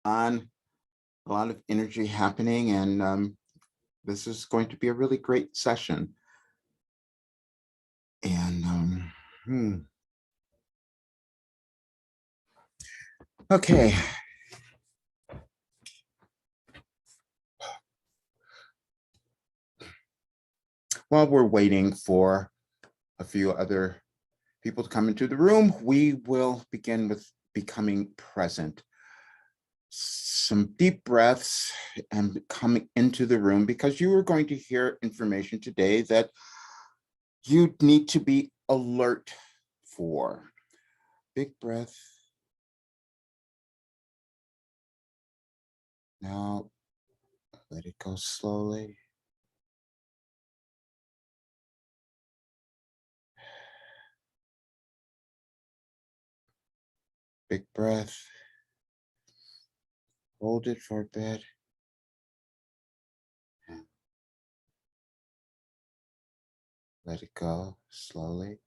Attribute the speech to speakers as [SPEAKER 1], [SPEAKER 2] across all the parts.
[SPEAKER 1] on, a lot of energy happening, and this is going to be a really great session. And okay. While we're waiting for a few other people to come into the room, we will begin with becoming present. Some deep breaths and coming into the room, because you are going to hear information today that you need to be alert for. Big breath. Now, let it go slowly. Big breath. Hold it for a bit. Let it go slowly.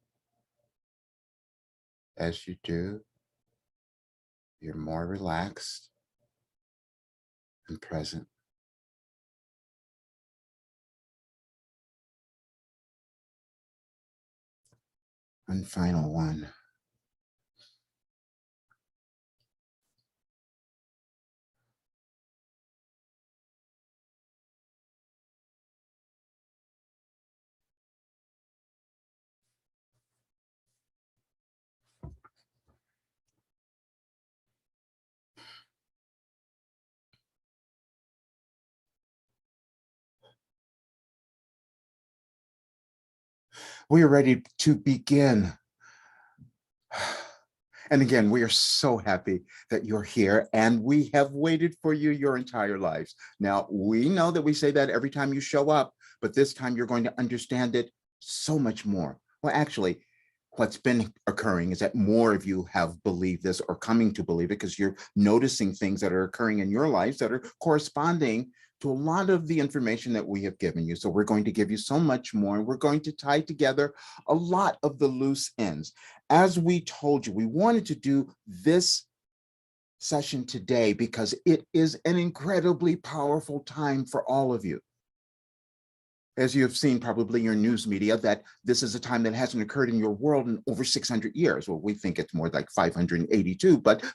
[SPEAKER 1] As you do, you're more relaxed and present. And final one. We are ready to begin. And again, we are so happy that you're here, and we have waited for you your entire lives. Now, we know that we say that every time you show up, but this time you're going to understand it so much more. Well, actually, what's been occurring is that more of you have believed this or coming to believe it because you're noticing things that are occurring in your lives that are corresponding to a lot of the information that we have given you. So we're going to give you so much more, and we're going to tie together a lot of the loose ends. As we told you, we wanted to do this session today because it is an incredibly powerful time for all of you. As you have seen probably in your news media, that this is a time that hasn't occurred in your world in over 600 years. Well, we think it's more like 582, but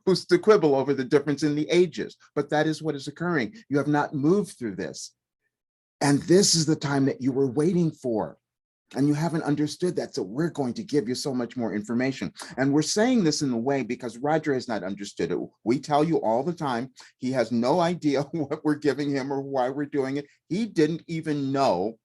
[SPEAKER 1] who's to quibble over the difference in the ages? But that is what is occurring. You have not moved through this. And this is the time that you were waiting for. And you haven't understood that. So we're going to give you so much more information. And we're saying this in a way because Roger has not understood it. We tell you all the time, he has no idea what we're giving him or why we're doing it. He didn't even know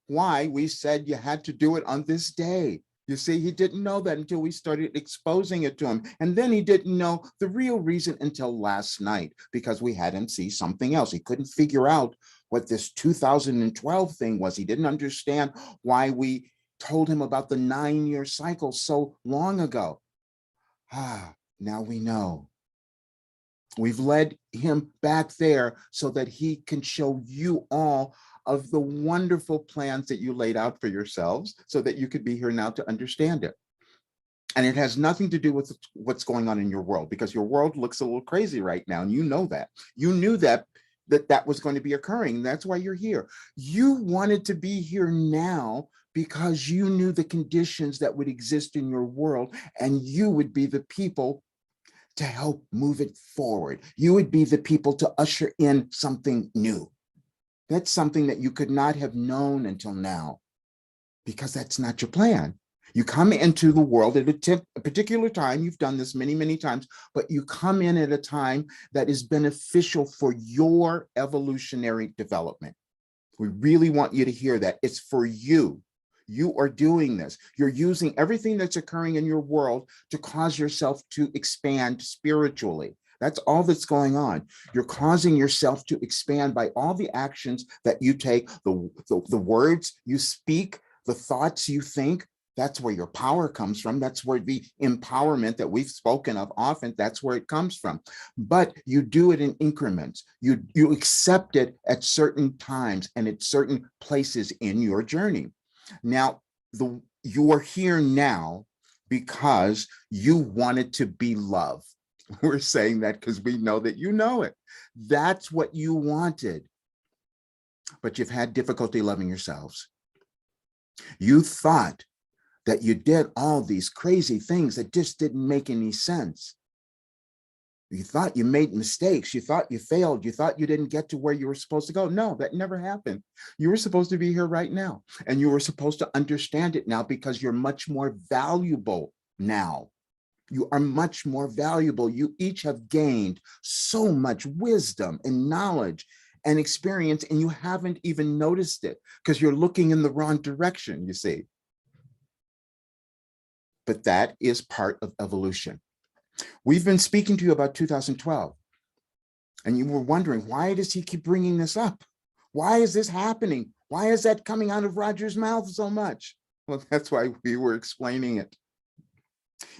[SPEAKER 1] why we said you had to do it on this day. You see, he didn't know that until we started exposing it to him. And then he didn't know the real reason until last night, because we had him see something else. He couldn't figure out what this 2012 thing was. He didn't understand why we told him about the 9-year cycle so long ago. Now we know. We've led him back there so that he can show you all of the wonderful plans that you laid out for yourselves so that you could be here now to understand it. And it has nothing to do with what's going on in your world, because your world looks a little crazy right now, and you know that. You knew that was going to be occurring. That's why you're here. You wanted to be here now because you knew the conditions that would exist in your world, and you would be the people to help move it forward. You would be the people to usher in something new. That's something that you could not have known until now, because that's not your plan. You come into the world at a particular time. You've done this many, many times, but you come in at a time that is beneficial for your evolutionary development. We really want you to hear that. It's for you. You are doing this. You're using everything that's occurring in your world to cause yourself to expand spiritually. That's all that's going on. You're causing yourself to expand by all the actions that you take, the words you speak, the thoughts you think. That's where your power comes from. That's where the empowerment that we've spoken of often, that's where it comes from. But you do it in increments. You accept it at certain times and at certain places in your journey. Now, you are here now because you wanted to be loved. We're saying that because we know that you know it. That's what you wanted. But you've had difficulty loving yourselves. You thought that you did all these crazy things that just didn't make any sense. You thought you made mistakes. You thought you failed. You thought you didn't get to where you were supposed to go. No, that never happened. You were supposed to be here right now. And you were supposed to understand it now because you're much more valuable now. You are much more valuable. You each have gained so much wisdom and knowledge and experience, and you haven't even noticed it because you're looking in the wrong direction, you see. But that is part of evolution. We've been speaking to you about 2012, and you were wondering, why does he keep bringing this up? Why is this happening? Why is that coming out of Roger's mouth so much? Well, that's why we were explaining it.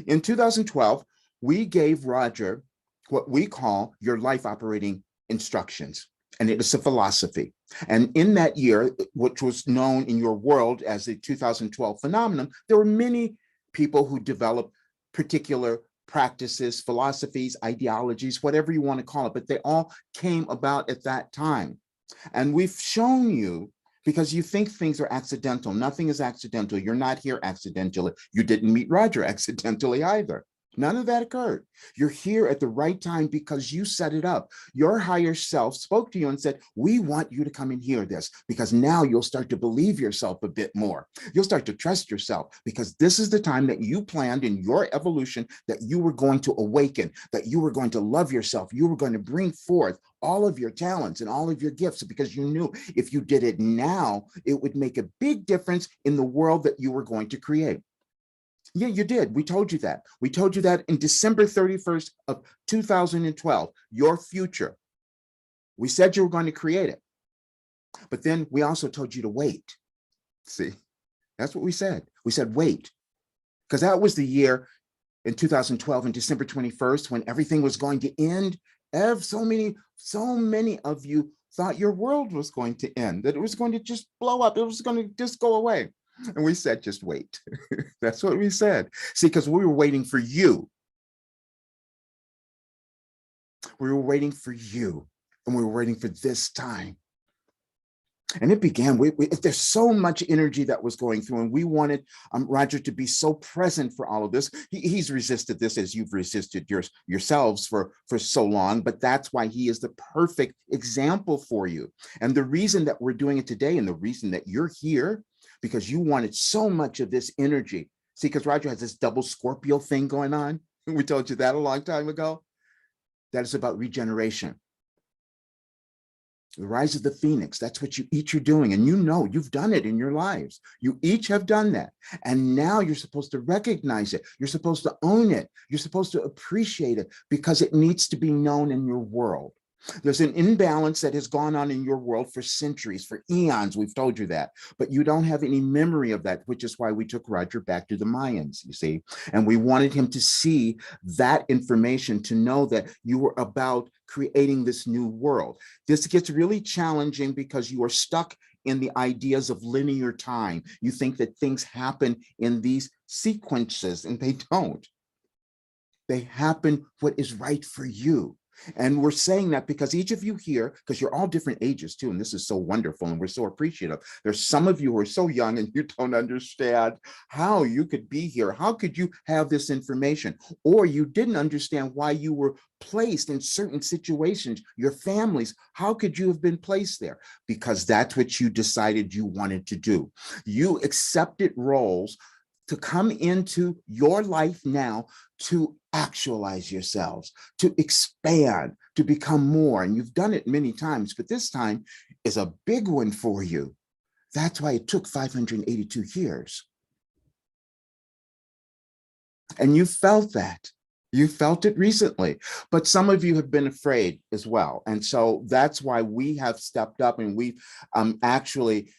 [SPEAKER 1] In 2012, we gave Roger what we call your life operating instructions, and it is a philosophy. And in that year, which was known in your world as the 2012 phenomenon, there were many people who developed particular practices, philosophies, ideologies, whatever you want to call it, but they all came about at that time. And we've shown you, because you think things are accidental. Nothing is accidental. You're not here accidentally. You didn't meet Roger accidentally either. None of that occurred. You're here at the right time because you set it up. Your higher self spoke to you and said, we want you to come and hear this, because now you'll start to believe yourself a bit more. You'll start to trust yourself, because this is the time that you planned in your evolution that you were going to awaken, that you were going to love yourself. You were going to bring forth all of your talents and all of your gifts, because you knew if you did it now, it would make a big difference in the world that you were going to create. Yeah, you did. We told you that. We told you that in December 31st of 2012, your future. We said you were going to create it. But then we also told you to wait. See, that's what we said. We said, wait, because that was the year in 2012 on December 21st when everything was going to end. So many of you thought your world was going to end, that it was going to just blow up. It was going to just go away. And we said, just wait. That's what we said. See, because we were waiting for you. We were waiting for you. And we were waiting for this time. And it began, there's so much energy that was going through, and we wanted Roger to be so present for all of this. He's resisted this as you've resisted yourselves for so long, but that's why he is the perfect example for you. And the reason that we're doing it today, and the reason that you're here, because you wanted so much of this energy. See, because Roger has this double Scorpio thing going on. We told you that a long time ago. That is about regeneration. The rise of the phoenix, that's what you each are doing. And you know, you've done it in your lives. You each have done that. And now you're supposed to recognize it. You're supposed to own it. You're supposed to appreciate it, because it needs to be known in your world. There's an imbalance that has gone on in your world for centuries, for eons. We've told you that, but you don't have any memory of that, which is why we took Roger back to the Mayans, you see, and we wanted him to see that information, to know that you were about creating this new world. This gets really challenging because you are stuck in the ideas of linear time. You think that things happen in these sequences, and they don't. They happen what is right for you. And we're saying that because each of you here, because you're all different ages too, and this is so wonderful, and we're so appreciative. There's some of you who are so young and you don't understand how you could be here. How could you have this information? Or you didn't understand why you were placed in certain situations, your families. How could you have been placed there? Because that's what you decided you wanted to do. You accepted roles to come into your life now, to actualize yourselves, to expand, to become more. And you've done it many times, but this time is a big one for you. That's why it took 582 years. And you felt that. You felt it recently, but some of you have been afraid as well. And so that's why we have stepped up, and we've actually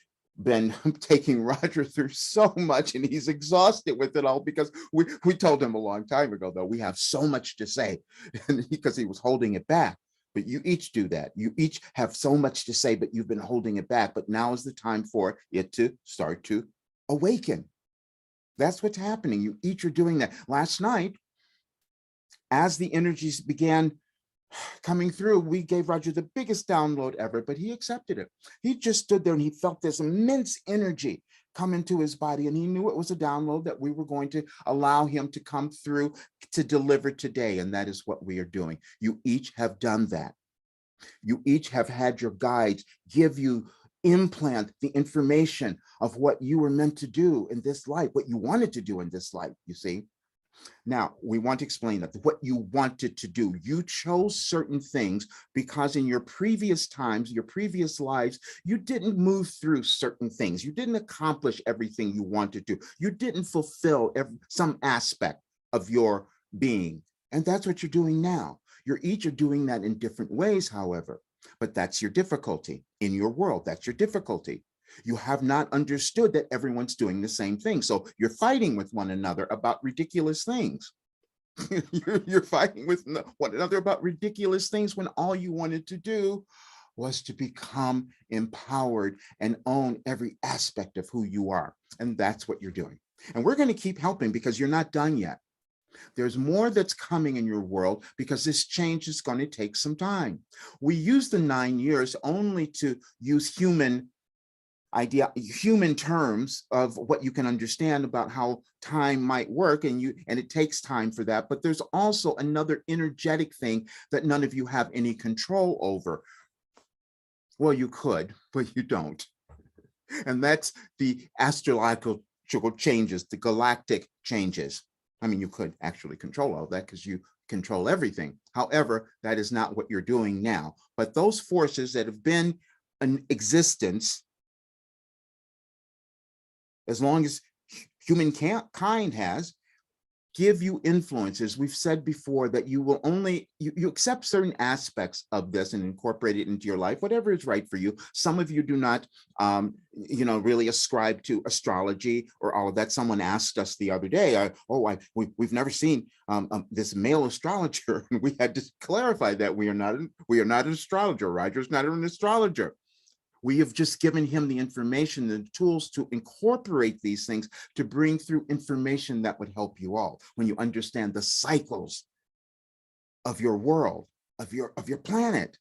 [SPEAKER 1] been taking Roger through so much, and he's exhausted with it all, because we told him a long time ago, though, we have so much to say, and because he was holding it back. But you each do that. You each have so much to say, but you've been holding it back. But now is the time for it to start to awaken. That's what's happening. You each are doing that. Last night, as the energies began coming through, we gave Roger the biggest download ever, but he accepted it. He just stood there and he felt this immense energy come into his body, and he knew it was a download that we were going to allow him to come through to deliver today, and that is what we are doing. You each have done that. You each have had your guides give you, implant the information of what you were meant to do in this life, what you wanted to do in this life, you see. Now, we want to explain that what you wanted to do. You chose certain things because in your previous times, your previous lives, you didn't move through certain things. You didn't accomplish everything you wanted to. You didn't fulfill some aspect of your being. And that's what you're doing now. You're each are doing that in different ways, however. But that's your difficulty in your world. That's your difficulty. You have not understood that everyone's doing the same thing. So you're fighting with one another about ridiculous things. You're fighting with one another about ridiculous things when all you wanted to do was to become empowered and own every aspect of who you are. And that's what you're doing. And we're going to keep helping because you're not done yet. There's more that's coming in your world because this change is going to take some time. We use the 9 years only to use human terms of what you can understand about how time might work, and it takes time for that. But there's also another energetic thing that none of you have any control over. Well, you could, but you don't. And that's the astrological changes, the galactic changes. I mean, you could actually control all that because you control everything. However, that is not what you're doing now. But those forces that have been in existence as long as humankind has, give you influences. We've said before that you will only, you accept certain aspects of this and incorporate it into your life, whatever is right for you. Some of you do not, really ascribe to astrology or all of that. Someone asked us the other day, we've never seen this male astrologer. And we had to clarify that we are not an astrologer. Roger's not an astrologer. We have just given him the information, the tools to incorporate these things to bring through information that would help you all when you understand the cycles of your world, of your planet.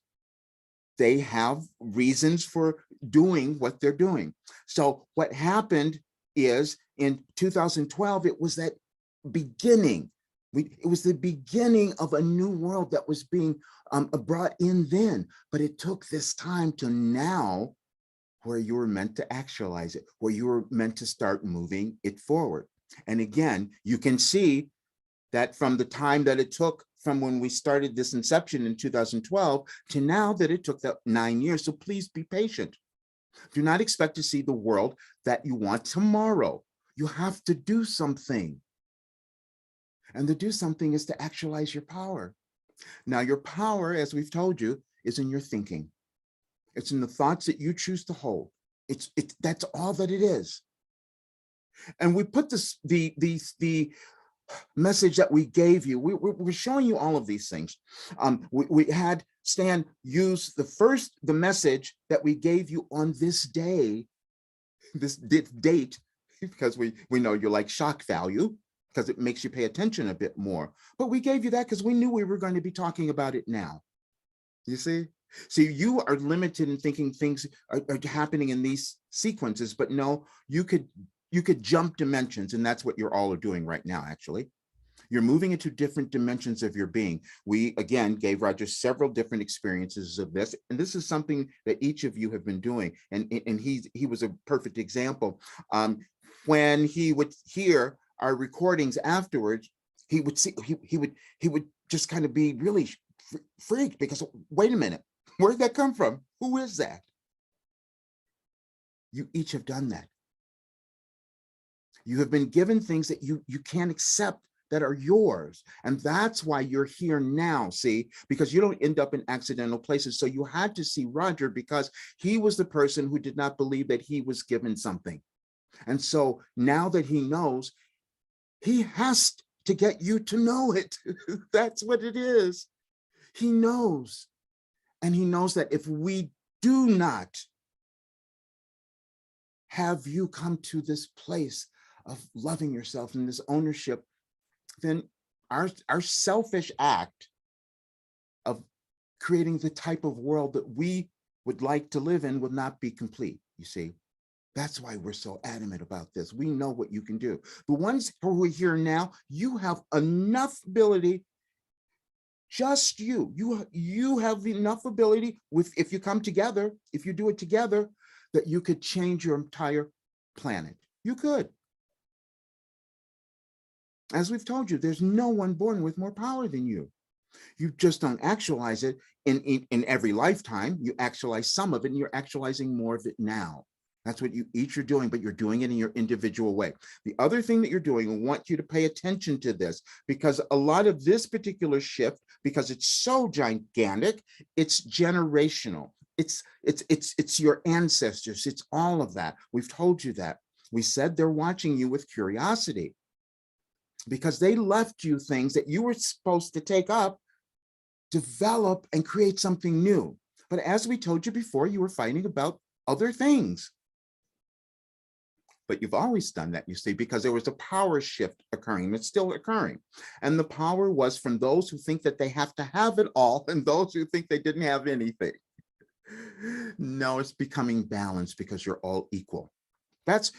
[SPEAKER 1] They have reasons for doing what they're doing. So what happened is in 2012, it was that beginning. It was the beginning of a new world that was being brought in then, but it took this time to now where you were meant to actualize it, where you were meant to start moving it forward. And again, you can see that from the time that it took from when we started this inception in 2012 to now that it took that 9 years. So please be patient. Do not expect to see the world that you want tomorrow. You have to do something. And to do something is to actualize your power. Now, your power, as we've told you, is in your thinking. It's in the thoughts that you choose to hold. That's all that it is. And we put the message that we gave you. We're showing you all of these things. We had Stan use the message that we gave you on this day, this date, because we know you like shock value, because it makes you pay attention a bit more. But we gave you that because we knew we were going to be talking about it now. You see? See, you are limited in thinking things are happening in these sequences, but no, you could jump dimensions, and that's what you're all are doing right now, actually. You're moving into different dimensions of your being. We, again, gave Roger several different experiences of this, and this is something that each of you have been doing, and he was a perfect example. When he would hear our recordings afterwards, he would see, he would just kind of be really freaked because, wait a minute, where did that come from? Who is that? You each have done that. You have been given things that you can't accept that are yours. And that's why you're here now, see, because you don't end up in accidental places. So you had to see Roger because he was the person who did not believe that he was given something. And so now that he knows, he has to get you to know it. That's what it is. He knows. And he knows that if we do not have you come to this place of loving yourself and this ownership, then our selfish act of creating the type of world that we would like to live in will not be complete, you see. That's why we're so adamant about this. We know what you can do. The ones who are here now, you have enough ability, just you have enough ability with, if you come together, if you do it together, that you could change your entire planet. You could. As we've told you, there's no one born with more power than you. You just don't actualize it in every lifetime. You actualize some of it, and you're actualizing more of it now. That's what you each are doing, but you're doing it in your individual way. The other thing that you're doing, I want you to pay attention to this, because a lot of this particular shift, because it's so gigantic, it's generational. It's your ancestors. It's all of that. We've told you that. We said they're watching you with curiosity, because they left you things that you were supposed to take up, develop, and create something new. But as we told you before, you were fighting about other things. But you've always done that, you see, because there was a power shift occurring, and it's still occurring. And the power was from those who think that they have to have it all and those who think they didn't have anything. No, it's becoming balanced because you're all equal. It's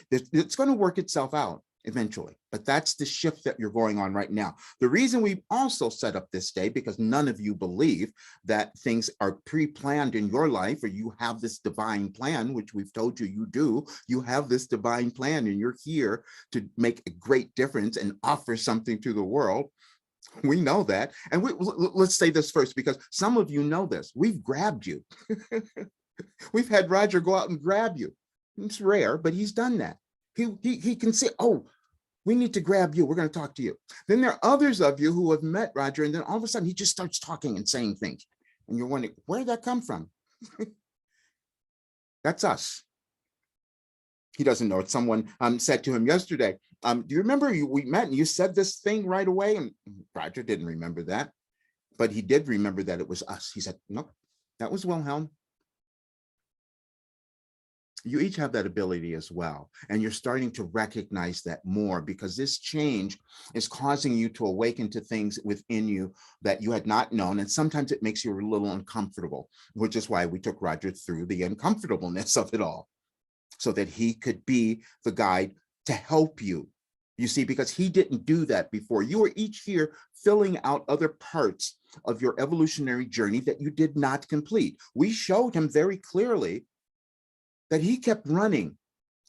[SPEAKER 1] going to work itself out eventually, but that's the shift that you're going on right now. The reason we also set up this day, because none of you believe that things are pre-planned in your life, or you have this divine plan, which we've told you you do. You have this divine plan, and you're here to make a great difference and offer something to the world. We know that. And let's say this first, because some of you know this. We've grabbed you. We've had Roger go out and grab you. It's rare, but he's done that. He can say, oh, we need to grab you. We're going to talk to you. Then there are others of you who have met Roger, and then all of a sudden he just starts talking and saying things. And you're wondering, where did that come from? That's us. He doesn't know it. Someone said to him yesterday, do you remember we met and you said this thing right away? And Roger didn't remember that, but he did remember that it was us. He said, nope, that was Wilhelm. You each have that ability as well. And you're starting to recognize that more, because this change is causing you to awaken to things within you that you had not known. And sometimes it makes you a little uncomfortable, which is why we took Roger through the uncomfortableness of it all, so that he could be the guide to help you. You see, because he didn't do that before. You were each here filling out other parts of your evolutionary journey that you did not complete. We showed him very clearly that he kept running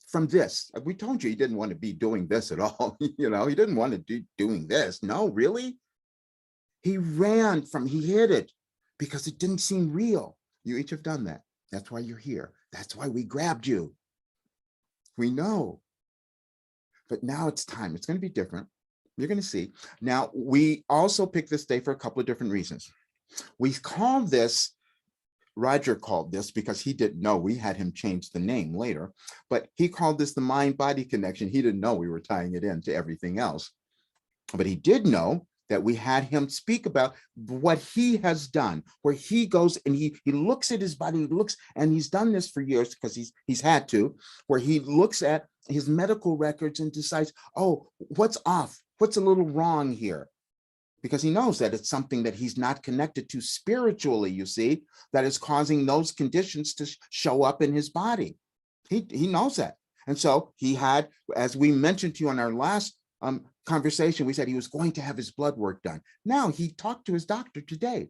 [SPEAKER 1] from this. We told you he didn't want to be doing this at all. You know, he didn't want to be doing this. No, really? He ran from, he hid it because it didn't seem real. You each have done that. That's why you're here. That's why we grabbed you. We know. But now it's time. It's going to be different. You're going to see. Now, we also picked this day for a couple of different reasons. We called this, Roger called this, because he didn't know, we had him change the name later, but he called this the mind-body connection. He didn't know we were tying it into everything else. But he did know that we had him speak about what he has done, where he goes and he looks at his body, he looks, and he's done this for years because he's had to, where he looks at his medical records and decides, oh, what's off? What's a little wrong here? Because he knows that it's something that he's not connected to spiritually, you see, that is causing those conditions to show up in his body. He knows that. And so he had, as we mentioned to you on our last conversation, we said he was going to have his blood work done. Now he talked to his doctor today,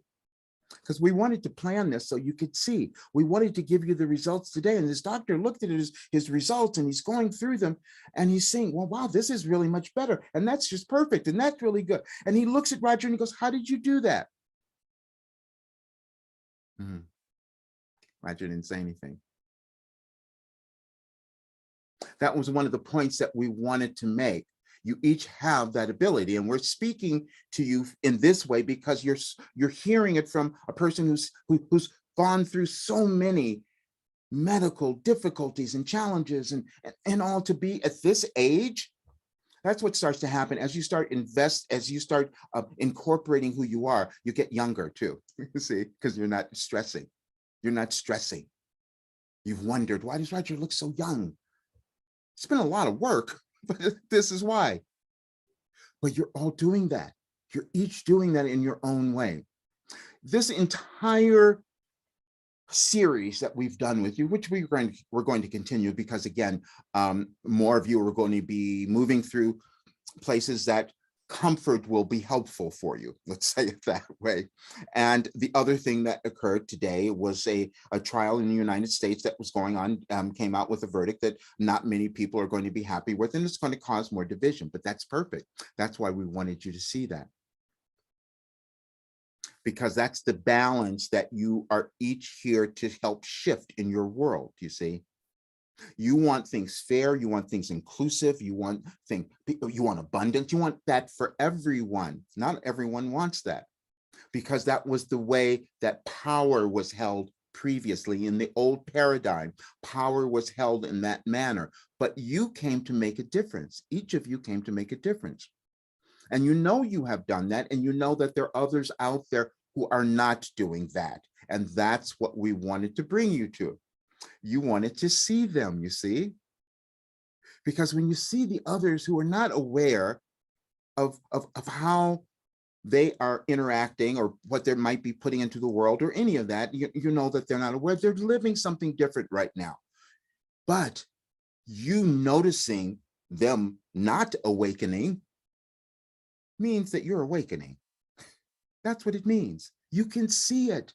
[SPEAKER 1] because we wanted to plan this so you could see. We wanted to give you the results today. And his doctor looked at his results, and he's going through them, and he's saying, well, wow, this is really much better. And that's just perfect. And that's really good. And he looks at Roger and he goes, how did you do that? Roger didn't say anything. That was one of the points that we wanted to make. You each have that ability, and we're speaking to you in this way because you're hearing it from a person who's gone through so many medical difficulties and challenges and all, to be at this age. That's what starts to happen as you start incorporating who you are. You get younger too, you see, because you're not stressing. You're not stressing. You've wondered, why does Roger look so young? It's been a lot of work, but this is why. But you're all doing that. You're each doing that in your own way. This entire series that we've done with you, which we're going to continue, because again, more of you are going to be moving through places that comfort will be helpful for you, let's say it that way. And the other thing that occurred today was a trial in the United States that was going on, came out with a verdict that not many people are going to be happy with, and it's going to cause more division, but that's perfect. That's why we wanted you to see that, because that's the balance that you are each here to help shift in your world, you see. You want things fair, you want things inclusive, you want abundance, you want that for everyone. Not everyone wants that, because that was the way that power was held previously in the old paradigm. Power was held in that manner, but you came to make a difference. Each of you came to make a difference. And you know you have done that, and you know that there are others out there who are not doing that. And that's what we wanted to bring you to. You wanted to see them, you see? Because when you see the others who are not aware of how they are interacting or what they might be putting into the world or any of that, you know that they're not aware. They're living something different right now. But you noticing them not awakening means that you're awakening. That's what it means. You can see it.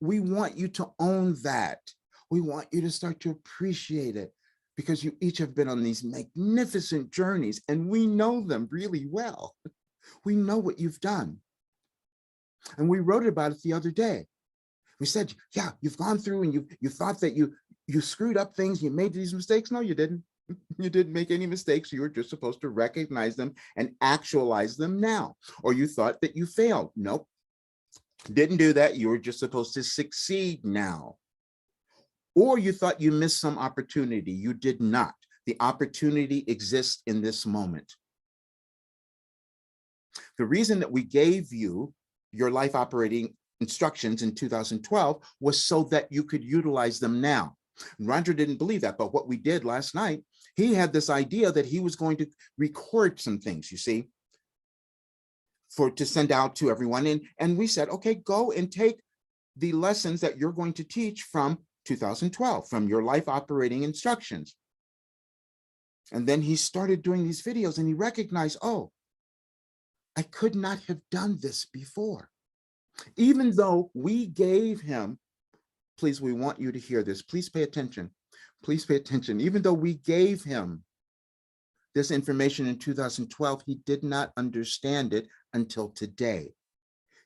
[SPEAKER 1] We want you to own that. We want you to start to appreciate it, because you each have been on these magnificent journeys, and we know them really well. We know what you've done. And we wrote about it the other day. We said, yeah, you've gone through and you thought that you screwed up things, you made these mistakes. No, you didn't. You didn't make any mistakes. You were just supposed to recognize them and actualize them now. Or you thought that you failed. Nope, didn't do that. You were just supposed to succeed now. Or you thought you missed some opportunity. You did not. The opportunity exists in this moment. The reason that we gave you your life operating instructions in 2012 was so that you could utilize them now. Roger didn't believe that, but what we did last night, he had this idea that he was going to record some things, you see, to send out to everyone. And we said, okay, go and take the lessons that you're going to teach from 2012, from your life operating instructions. And then he started doing these videos, and he recognized, oh, I could not have done this before. Even though we gave him, please, we want you to hear this. Please pay attention. Please pay attention. Even though we gave him this information in 2012, he did not understand it until today.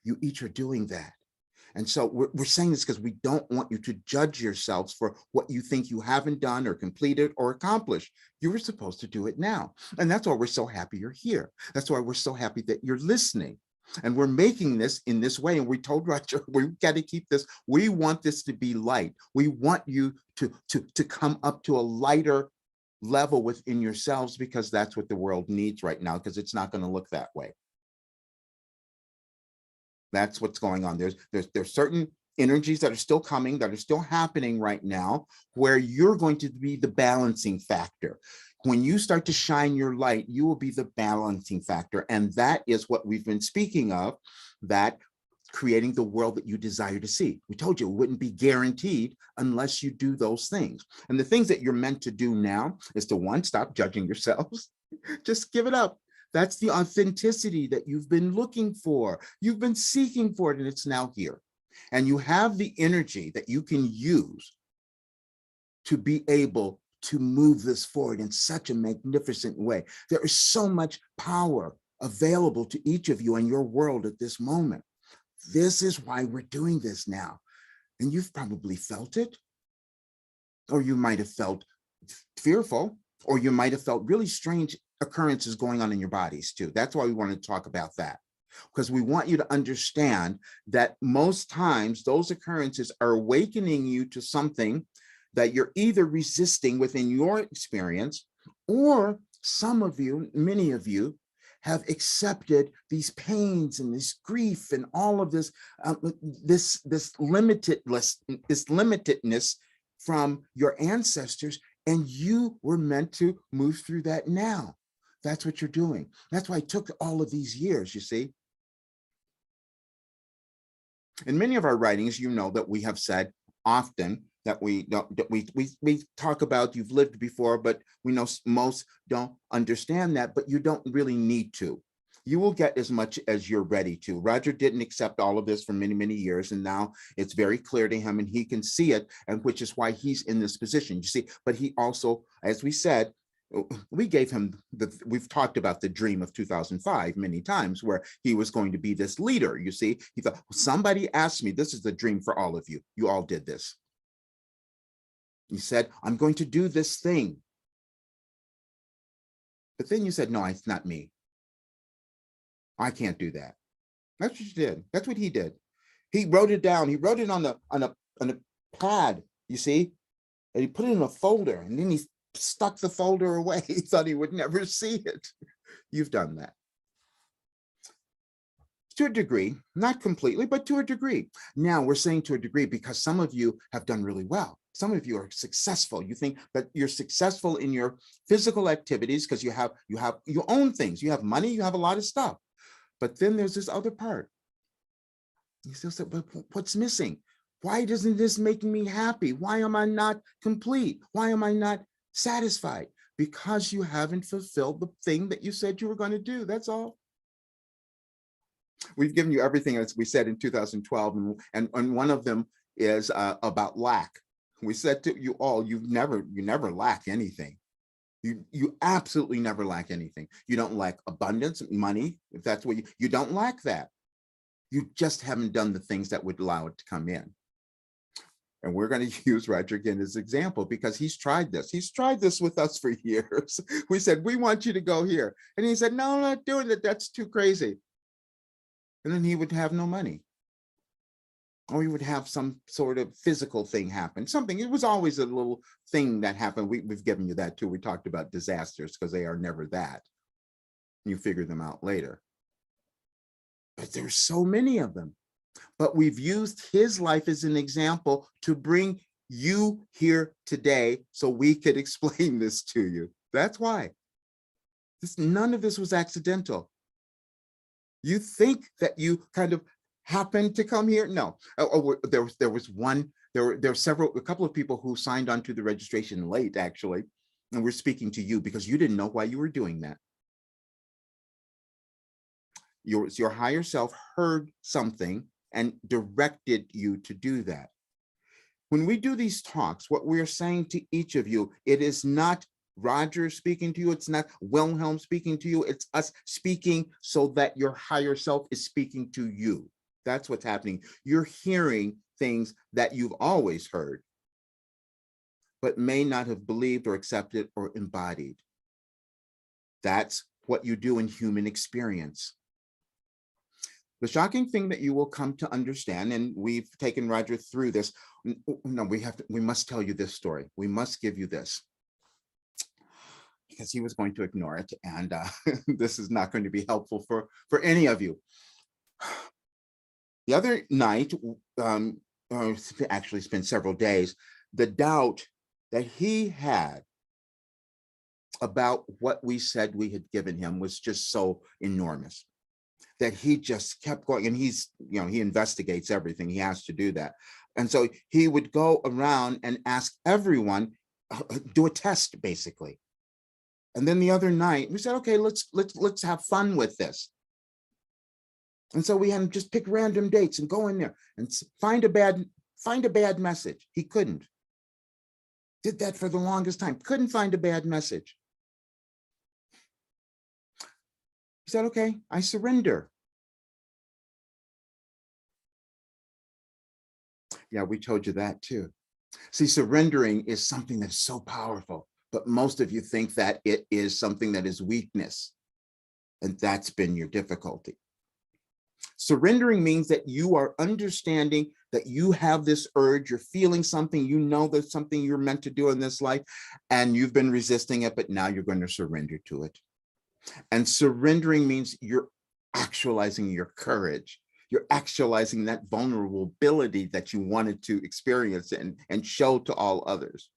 [SPEAKER 1] You each are doing that. And so we're saying this because we don't want you to judge yourselves for what you think you haven't done or completed or accomplished. You were supposed to do it now. And that's why we're so happy you're here. That's why we're so happy that you're listening. And we're making this in this way. And we told Roger, we've got to keep this. We want this to be light. We want you to come up to a lighter level within yourselves, because that's what the world needs right now, because it's not going to look that way. That's what's going on. There's certain energies that are still coming, that are still happening right now, where you're going to be the balancing factor. When you start to shine your light, you will be the balancing factor. And that is what we've been speaking of, that creating the world that you desire to see. We told you it wouldn't be guaranteed unless you do those things. And the things that you're meant to do now is to, one, stop judging yourselves. Just give it up. That's the authenticity that you've been looking for. You've been seeking for it, and it's now here. And you have the energy that you can use to be able to move this forward in such a magnificent way. There is so much power available to each of you in your world at this moment. This is why we're doing this now. And you've probably felt it, or you might have felt fearful, or you might have felt really strange occurrences going on in your bodies too. That's why we want to talk about that, because we want you to understand that most times those occurrences are awakening you to something that you're either resisting within your experience, or some of you, many of you, have accepted these pains and this grief and all of this, this limitedness from your ancestors, and you were meant to move through that now. That's what you're doing. That's why it took all of these years, you see. In many of our writings, you know that we have said often that we don't, that we talk about you've lived before, but we know most don't understand that, but you don't really need to. You will get as much as you're ready to. Roger didn't accept all of this for many, many years, and now it's very clear to him and he can see it, and which is why he's in this position, you see. But he also, as we said, we gave him we've talked about the dream of 2005 many times, where he was going to be this leader. You see, he thought, somebody asked me, this is the dream for all of you. You all did this. You said, I'm going to do this thing. But then you said, no, it's not me. I can't do that. That's what you did. That's what he did. He wrote it down. He wrote it on a pad, you see, and he put it in a folder, and then he stuck the folder away. He thought he would never see it. You've done that. To a degree, not completely, but to a degree. Now we're saying to a degree because some of you have done really well. Some of you are successful. You think that you're successful in your physical activities because you have your own things. You have money, you have a lot of stuff. But then there's this other part. You still say, but what's missing? Why doesn't this make me happy? Why am I not complete? Why am I not satisfied? Because you haven't fulfilled the thing that you said you were going to do. That's all. We've given you everything, as we said in 2012, and one of them is about lack. We said to you all, you never lack anything. You absolutely never lack anything. You don't lack abundance, money, if that's what you don't lack that. You just haven't done the things that would allow it to come in. And we're going to use Roger again as an example because he's tried this. He's tried this with us for years. We said, we want you to go here. And he said, no, I'm not doing it. That's too crazy. And then he would have no money. Or he would have some sort of physical thing happen. Something, it was always a little thing that happened. We've given you that too. We talked about disasters because they are never that. You figure them out later. But there's so many of them. But we've used his life as an example to bring you here today so we could explain this to you. That's why. None of this was accidental. You think that you kind of happened to come here? No. There was a couple of people who signed on to the registration late, actually, and we're speaking to you because you didn't know why you were doing that. Your higher self heard something and directed you to do that. When we do these talks, what we're saying to each of you, it is not Roger speaking to you, it's not Wilhelm speaking to you, it's us speaking so that your higher self is speaking to you. That's what's happening. You're hearing things that you've always heard, but may not have believed or accepted or embodied. That's what you do in human experience. The shocking thing that you will come to understand, and we've taken Roger through this. No, we must tell you this story. We must give you this, because he was going to ignore it, and this is not going to be helpful for any of you. The other night, actually spent several days, the doubt that he had about what we said we had given him was just so enormous that he just kept going. And he's, he investigates everything. He has to do that. And so he would go around and ask everyone, do a test, basically. And then the other night we said, okay, let's have fun with this. And so we had him just pick random dates and go in there and find a bad message. He couldn't. Did that for the longest time. Couldn't find a bad message. He said, okay, I surrender. Yeah, we told you that too. See, surrendering is something that's so powerful, but most of you think that it is something that is weakness. And that's been your difficulty. Surrendering means that you are understanding that you have this urge, you're feeling something, you know there's something you're meant to do in this life, and you've been resisting it, but now you're going to surrender to it. And surrendering means you're actualizing your courage. You're actualizing that vulnerability that you wanted to experience and show to all others.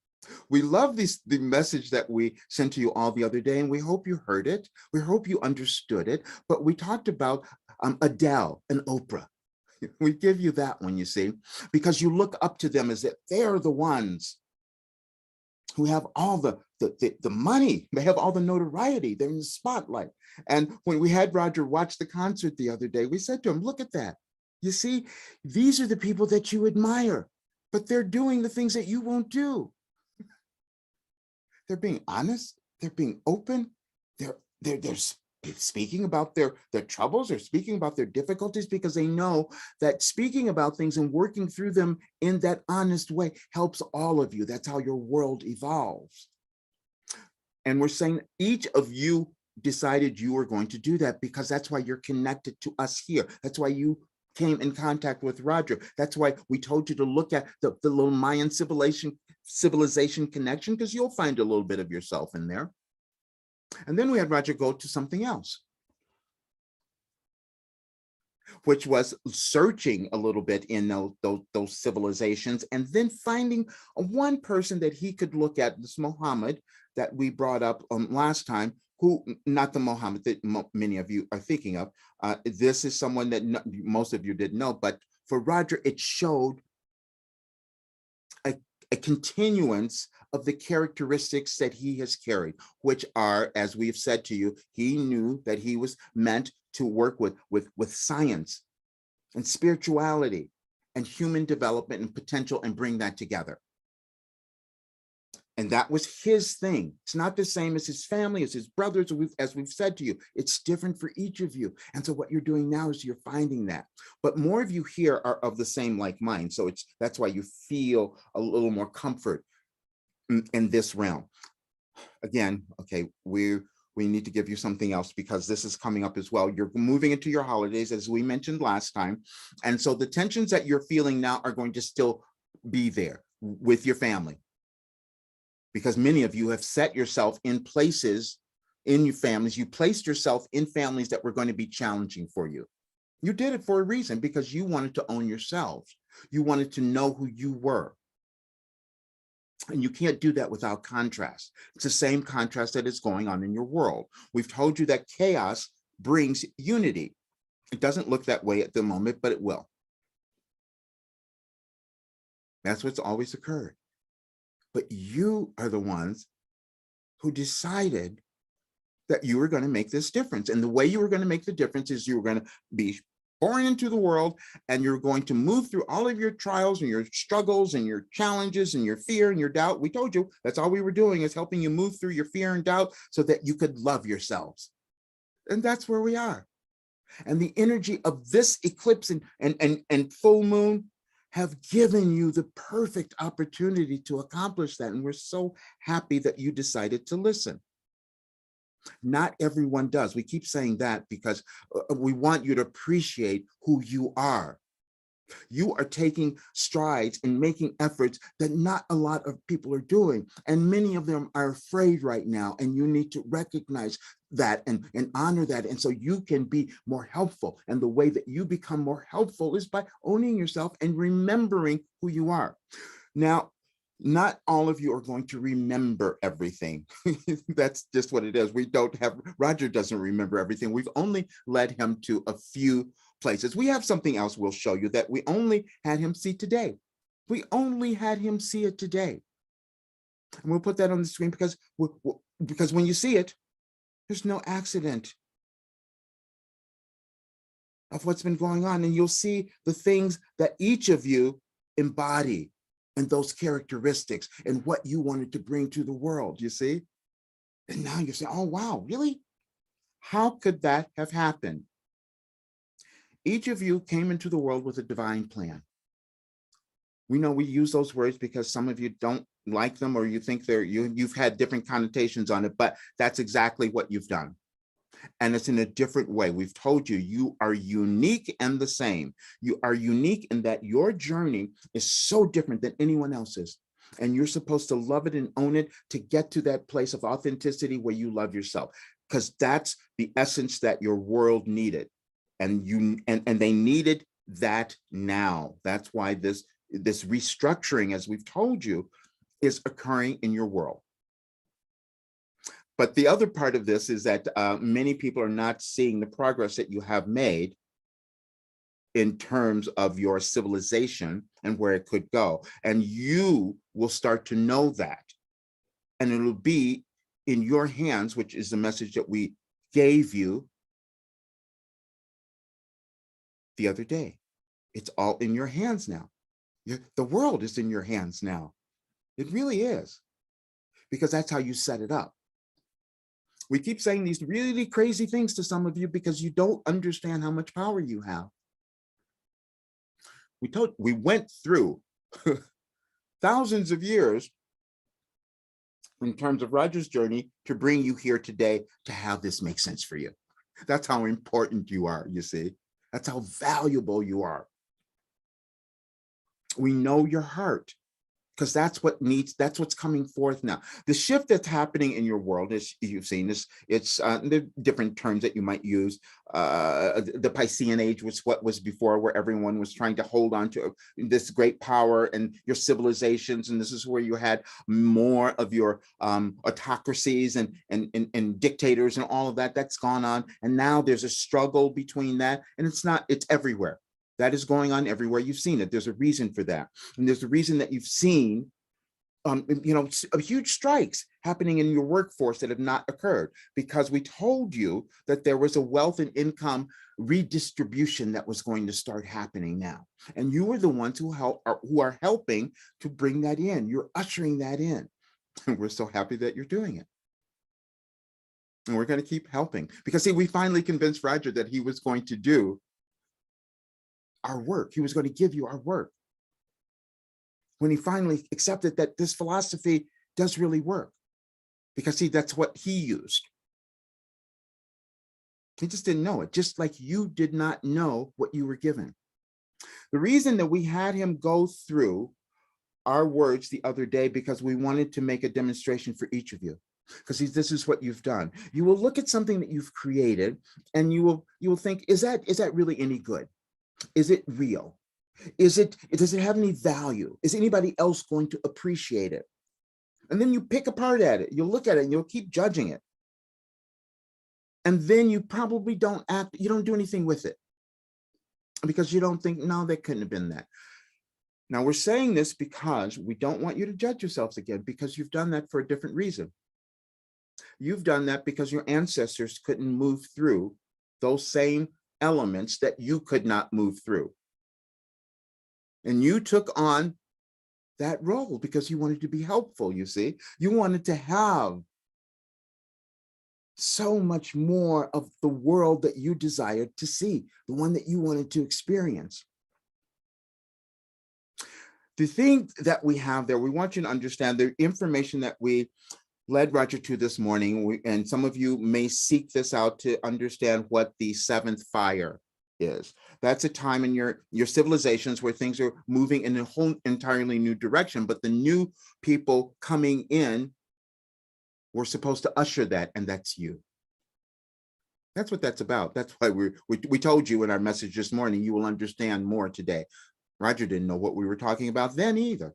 [SPEAKER 1] We love the message that we sent to you all the other day, and we hope you heard it. We hope you understood it. But we talked about Adele and Oprah. We give you that one, you see, because you look up to them as if they're the ones who have all the money. They have all the notoriety. They're in the spotlight. And when we had Roger watch the concert the other day, we said to him, look at that. You see, these are the people that you admire, but they're doing the things that you won't do. They're being honest. They're being open. They're speaking about their troubles. They're speaking about their difficulties because they know that speaking about things and working through them in that honest way helps all of you. That's how your world evolves. And we're saying each of you decided you were going to do that because that's why you're connected to us here. That's why you came in contact with Roger. That's why we told you to look at the little Mayan civilization connection, because you'll find a little bit of yourself in there. And then we had Roger go to something else, which was searching a little bit in those civilizations, and then finding one person that he could look at, this Muhammad that we brought up last time, who, not the Muhammad that many of you are thinking of. This is someone that most of you didn't know, but for Roger, it showed a continuance of the characteristics that he has carried, which are, as we've said to you, he knew that he was meant to work with science and spirituality and human development and potential and bring that together. And that was his thing. It's not the same as his family, as his brothers, as we've said to you. It's different for each of you. And so what you're doing now is you're finding that. But more of you here are of the same like mind. So that's why you feel a little more comfort in this realm. Again, okay, we need to give you something else because this is coming up as well. You're moving into your holidays, as we mentioned last time. And so the tensions that you're feeling now are going to still be there with your family, because many of you have set yourself in places in your families. You placed yourself in families that were going to be challenging for you. You did it for a reason, because you wanted to own yourselves. You wanted to know who you were. And you can't do that without contrast. It's the same contrast that is going on in your world. We've told you that chaos brings unity. It doesn't look that way at the moment, but it will. That's what's always occurred. But you are the ones who decided that you were going to make this difference. And the way you were going to make the difference is you were going to be born into the world, and you're going to move through all of your trials and your struggles and your challenges and your fear and your doubt. We told you that's all we were doing, is helping you move through your fear and doubt so that you could love yourselves. And that's where we are. And the energy of this eclipse and full moon have given you the perfect opportunity to accomplish that. And we're so happy that you decided to listen. Not everyone does. We keep saying that because we want you to appreciate who you are. You are taking strides and making efforts that not a lot of people are doing. And many of them are afraid right now. And you need to recognize that and honor that. And so you can be more helpful. And the way that you become more helpful is by owning yourself and remembering who you are. Now, not all of you are going to remember everything. That's just what it is. Roger doesn't remember everything. We've only led him to a few places. We have something else we'll show you that we only had him see today. We only had him see it today. And we'll put that on the screen because when you see it, there's no accident of what's been going on. And you'll see the things that each of you embody and those characteristics and what you wanted to bring to the world, you see? And now you're saying, oh, wow, really? How could that have happened? Each of you came into the world with a divine plan. We know we use those words because some of you don't like them, or you think you've had different connotations on it, but that's exactly what you've done. And it's in a different way. We've told you, you are unique and the same. You are unique in that your journey is so different than anyone else's. And you're supposed to love it and own it to get to that place of authenticity where you love yourself, because that's the essence that your world needed. And they needed that now. That's why this restructuring, as we've told you, is occurring in your world. But the other part of this is that many people are not seeing the progress that you have made in terms of your civilization and where it could go. And you will start to know that. And it'll be in your hands, which is the message that we gave you the other day. It's all in your hands now. The world is in your hands now. It really is, because that's how you set it up. We keep saying these really crazy things to some of you because you don't understand how much power you have. We went through thousands of years in terms of Roger's journey to bring you here today to have this make sense for you. That's how important you are, you see. That's how valuable you are. We know your heart, because that's what's coming forth now. The shift that's happening in your world, as you've seen this, it's the different terms that you might use. The Piscean age was what was before, where everyone was trying to hold on to this great power and your civilizations. And this is where you had more of your autocracies and dictators and all of that. That's gone on. And now there's a struggle between that. And it's everywhere. That is going on everywhere. You've seen it. There's a reason for that. And there's a reason that you've seen, huge strikes happening in your workforce that have not occurred, because we told you that there was a wealth and income redistribution that was going to start happening now. And you were the ones who are helping to bring that in. You're ushering that in. And we're so happy that you're doing it. And we're going to keep helping, because see, we finally convinced Roger that he was going to do our work. He was going to give you our work. When he finally accepted that this philosophy does really work, because see, that's what he used. He just didn't know it, just like you did not know what you were given. The reason that we had him go through our words the other day, because we wanted to make a demonstration for each of you. Because this is what you've done. You will look at something that you've created, and you will think, is that really any good? Is it real? Does it have any value? Is anybody else going to appreciate it? And then you pick apart at it. You'll look at it and you'll keep judging it. And then you probably don't do anything with it, because you don't think, no, that couldn't have been that. Now we're saying this because we don't want you to judge yourselves again, because you've done that for a different reason. You've done that because your ancestors couldn't move through those same elements that you could not move through. And you took on that role because you wanted to be helpful, you see. You wanted to have so much more of the world that you desired to see, the one that you wanted to experience. The thing that we have there, we want you to understand the information that we led Roger to this morning, and some of you may seek this out to understand what the seventh fire is. That's a time in your civilizations where things are moving in a whole entirely new direction, but the new people coming in were supposed to usher that, and that's you. That's what that's about. That's why we told you in our message this morning, you will understand more today. Roger didn't know what we were talking about then either.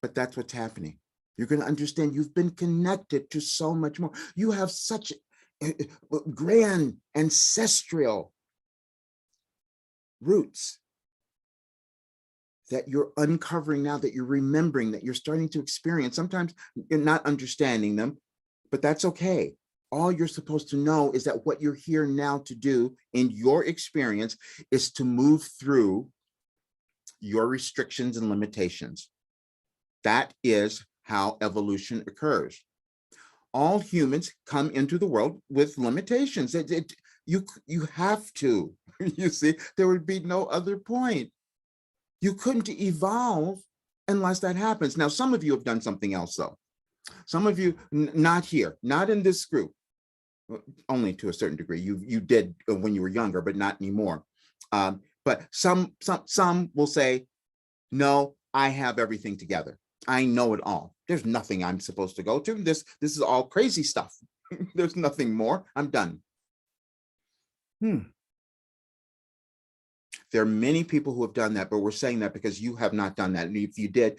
[SPEAKER 1] But that's what's happening. You're going to understand you've been connected to so much more. You have such grand ancestral roots that you're uncovering now, that you're remembering, that you're starting to experience. Sometimes you're not understanding them, but that's okay. All you're supposed to know is that what you're here now to do in your experience is to move through your restrictions and limitations. That is how evolution occurs. All humans come into the world with limitations. You have to, you see, there would be no other point. You couldn't evolve unless that happens. Now, some of you have done something else though. Some of you, not here, not in this group, only to a certain degree. You did when you were younger, but not anymore. But some will say, no, I have everything together. I know it all. There's nothing I'm supposed to go to. This is all crazy stuff. There's nothing more. I'm done. There are many people who have done that, but we're saying that because you have not done that. And if you did,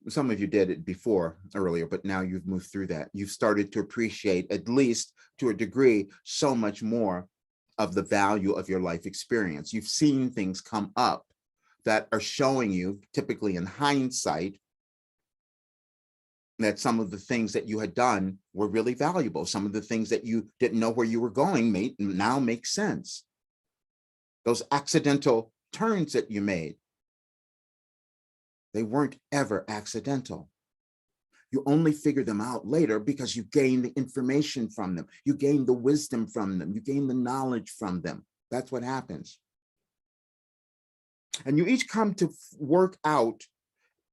[SPEAKER 1] some of you did it before, earlier, but now you've moved through that. You've started to appreciate, at least to a degree, so much more of the value of your life experience. You've seen things come up that are showing you, typically in hindsight, that some of the things that you had done were really valuable. Some of the things that you didn't know where you were going now make sense. Those accidental turns that you made, they weren't ever accidental. You only figure them out later because you gain the information from them. You gain the wisdom from them. You gain the knowledge from them. That's what happens. And you each come to work out,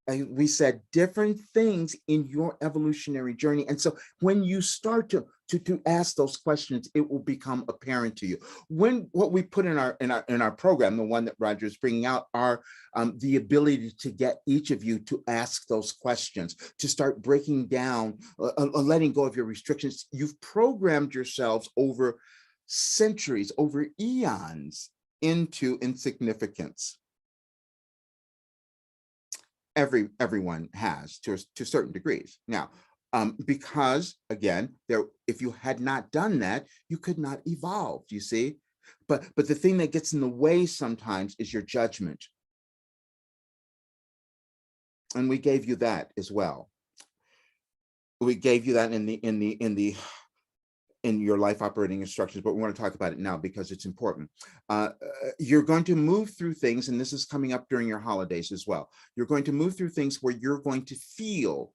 [SPEAKER 1] and we said, different things in your evolutionary journey. And so when you start to ask those questions, it will become apparent to you. What we put in our program, the one that Roger is bringing out, are the ability to get each of you to ask those questions, to start breaking down, letting go of your restrictions. You've programmed yourselves over centuries, over eons, into insignificance. Everyone has to certain degrees. Now, because again, if you had not done that, you could not evolve, you see? But the thing that gets in the way sometimes is your judgment. And we gave you that as well. We gave you that in your life operating instructions, but we want to talk about it now because it's important. You're going to move through things, and this is coming up during your holidays as well. You're going to move through things where you're going to feel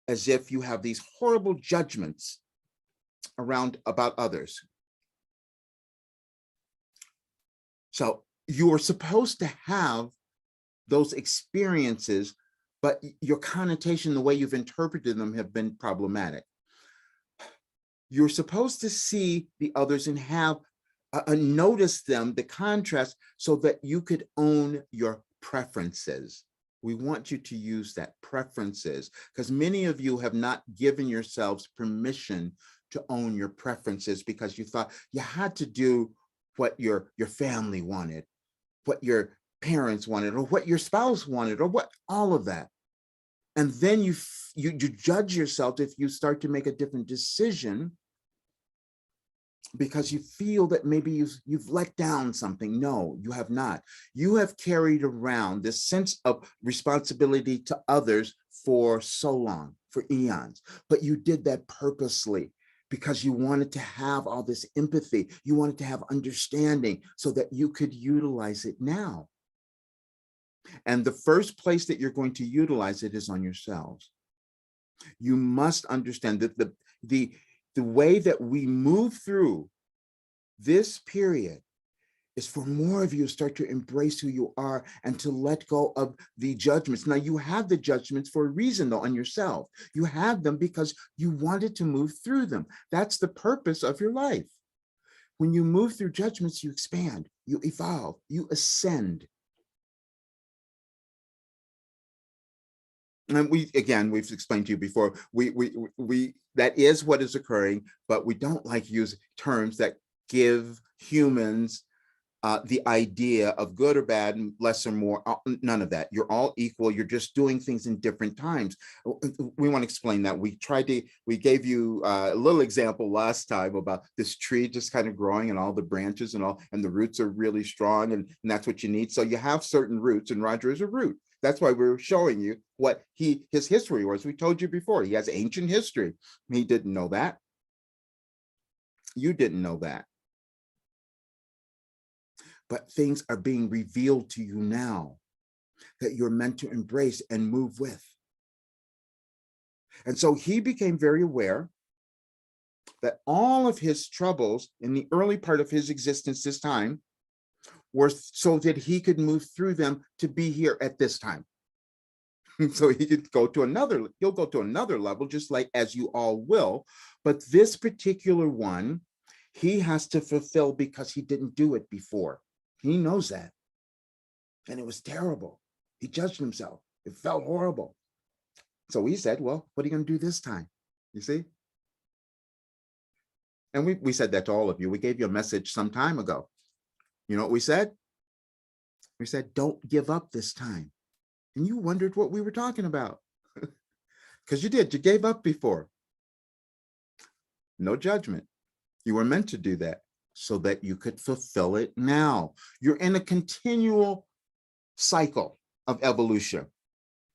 [SPEAKER 1] as if you have these horrible judgments about others. So you are supposed to have those experiences, but your connotation, the way you've interpreted them, have been problematic. You're supposed to see the others and have notice them, the contrast, so that you could own your preferences. We want you to use that, preferences, because many of you have not given yourselves permission to own your preferences because you thought you had to do what your family wanted, what your parents wanted, or what your spouse wanted, or what all of that. And then you judge yourself if you start to make a different decision because you feel that maybe you've let down something. No, you have not. You have carried around this sense of responsibility to others for so long, for eons, but you did that purposely because you wanted to have all this empathy. You wanted to have understanding so that you could utilize it now. And the first place that you're going to utilize it is on yourselves. You must understand that the way that we move through this period is for more of you to start to embrace who you are and to let go of the judgments. Now, you have the judgments for a reason, though, on yourself. You have them because you wanted to move through them. That's the purpose of your life. When you move through judgments, you expand, you evolve, you ascend. And we've explained to you before, that is what is occurring, but we don't like to use terms that give humans the idea of good or bad, and less or more, none of that. You're all equal. You're just doing things in different times. We want to explain that. We gave you a little example last time about this tree just kind of growing and all the branches and the roots are really strong, and that's what you need. So you have certain roots, and Roger is a root. That's why we're showing you what his history was. We told you before, he has ancient history. He didn't know that. You didn't know that. But things are being revealed to you now that you're meant to embrace and move with. And so he became very aware that all of his troubles in the early part of his existence this time were so that he could move through them to be here at this time. So he could he'll go to another level, just like as you all will. But this particular one, he has to fulfill because he didn't do it before. He knows that. And it was terrible. He judged himself. It felt horrible. So he said, well, what are you going to do this time? You see? And we said that to all of you. We gave you a message some time ago. You know what we said? We said, don't give up this time. And you wondered what we were talking about. Because you did. You gave up before. No judgment. You were meant to do that. so that you could fulfill it now. You're in a continual cycle of evolution.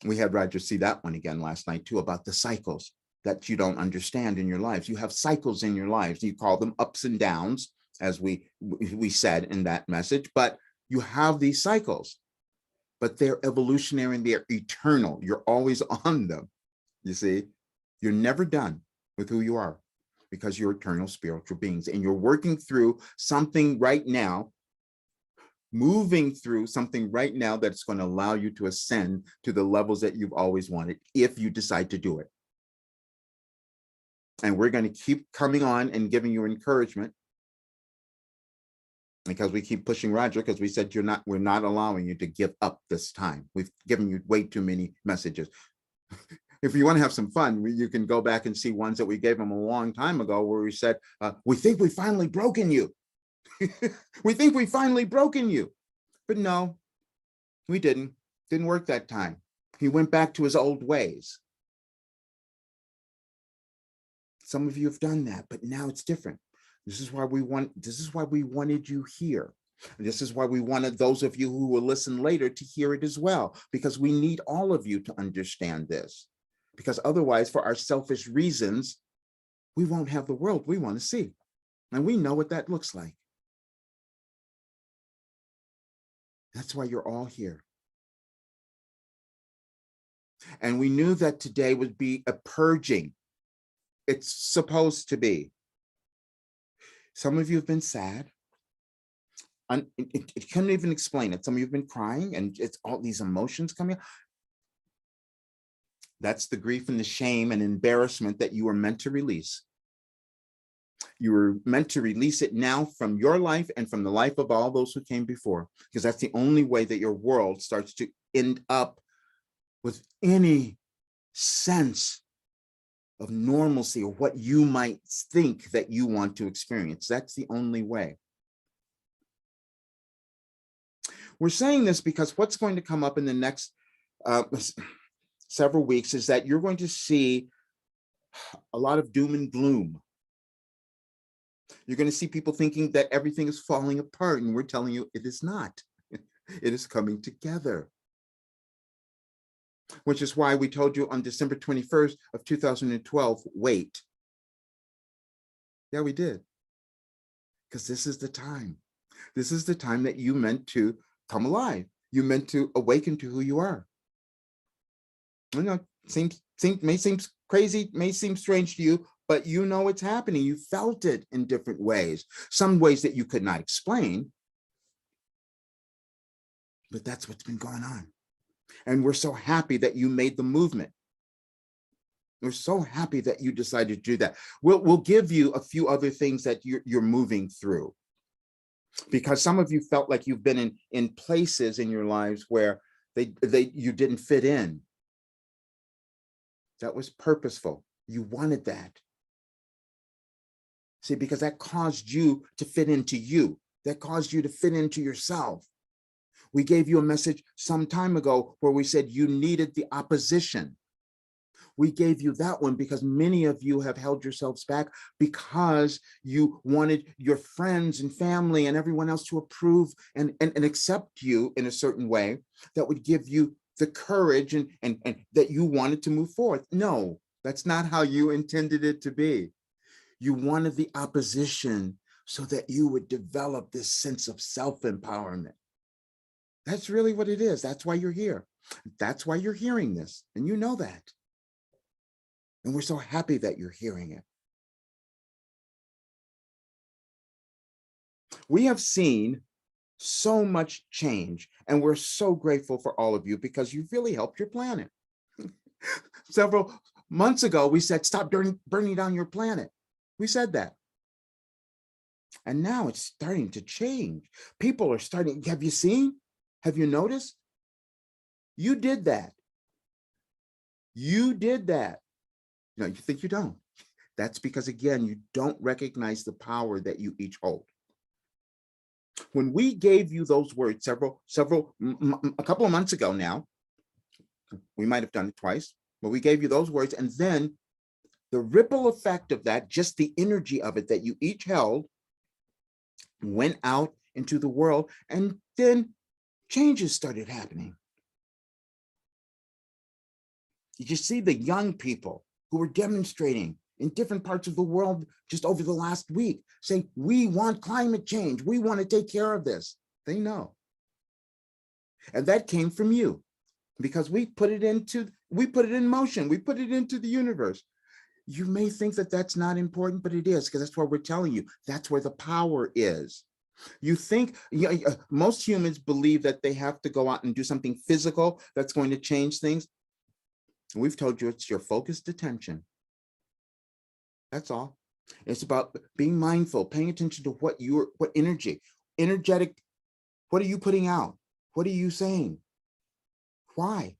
[SPEAKER 1] We had Roger see that one again last night too, about the cycles that you don't understand in your lives. You have cycles in your lives. You call them ups and downs, as we said in that message, but you have these cycles, but they're evolutionary and they're eternal. You're always on them. You see, you're never done with who you are because you're eternal spiritual beings and you're working through something right now, moving through something right now that's going to allow you to ascend to the levels that you've always wanted if you decide to do it. And we're going to keep coming on and giving you encouragement because we keep pushing Roger, because we said we're not allowing you to give up this time. We've given you way too many messages. If you want to have some fun, you can go back and see ones that we gave them a long time ago where we said, we think we finally broken you. We think we finally broken you. But no, we didn't. Didn't work that time. He went back to his old ways. Some of you have done that, but now it's different. This is why we wanted you here. This is why we wanted those of you who will listen later to hear it as well, because we need all of you to understand this. Because otherwise, for our selfish reasons, we won't have the world we want to see. And we know what that looks like. That's why you're all here. And we knew that today would be a purging. It's supposed to be. Some of you have been sad. It couldn't even explain it. Some of you have been crying and it's all these emotions coming up. That's the grief and the shame and embarrassment that you were meant to release. You were meant to release it now from your life and from the life of all those who came before, because that's the only way that your world starts to end up with any sense of normalcy or what you might think that you want to experience. That's the only way. We're saying this because what's going to come up in the next several weeks is that you're going to see a lot of doom and gloom. You're going to see people thinking that everything is falling apart, and we're telling you it is not. It is coming together. Which is why we told you on December 21st of 2012, wait. Yeah, we did. Because this is the time. This is the time that you meant to come alive. You meant to awaken to who you are. I know, may seem crazy, may seem strange to you, but you know it's happening. You felt it in different ways. Some ways that you could not explain. But that's what's been going on. And we're so happy that you made the movement. We're so happy that you decided to do that. We'll give you a few other things that you're moving through. Because some of you felt like you've been in places in your lives where you didn't fit in. That was purposeful. You wanted that. See, because that caused you to fit into you. That caused you to fit into yourself. We gave you a message some time ago where we said you needed the opposition. We gave you that one because many of you have held yourselves back because you wanted your friends and family and everyone else to approve and accept you in a certain way that would give you the courage and that you wanted to move forward. No, that's not how you intended it to be. You wanted the opposition so that you would develop this sense of self-empowerment. That's really what it is. That's why you're here. That's why you're hearing this. And you know that. And we're so happy that you're hearing it. We have seen so much change, and we're so grateful for all of you because you've really helped your planet. Several months ago, we said, stop burning down your planet. We said that. And now it's starting to change. People are starting, have you seen? Have you noticed? You did that. You did that. No, you think you don't. That's because, again, you don't recognize the power that you each hold. When we gave you those words a couple of months ago now, we might have done it twice, but we gave you those words, and then the ripple effect of that, just the energy of it that you each held, went out into the world, and then changes started happening. Did you see the young people who were demonstrating in different parts of the world just over the last week, saying, we want climate change, we want to take care of this? They know. And that came from you, because we put it in motion, we put it into the universe. You may think that that's not important, but it is, because that's what we're telling you. That's where the power is. You think, most humans believe that they have to go out and do something physical that's going to change things. We've told you it's your focused attention. That's all. It's about being mindful, paying attention to what energetic, what are you putting out? What are you saying? Why?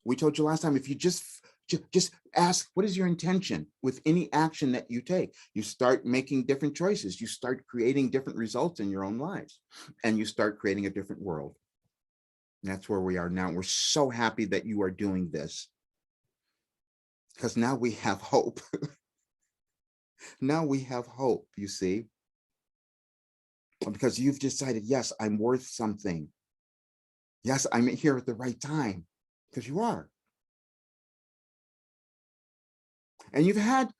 [SPEAKER 1] We told you last time, if you just ask, what is your intention with any action that you take? You start making different choices. You start creating different results in your own lives, and you start creating a different world. And that's where we are now. We're so happy that you are doing this, because now we have hope. Now we have hope, you see, because you've decided, yes, I'm worth something. Yes, I'm here at the right time, because you are. And you've had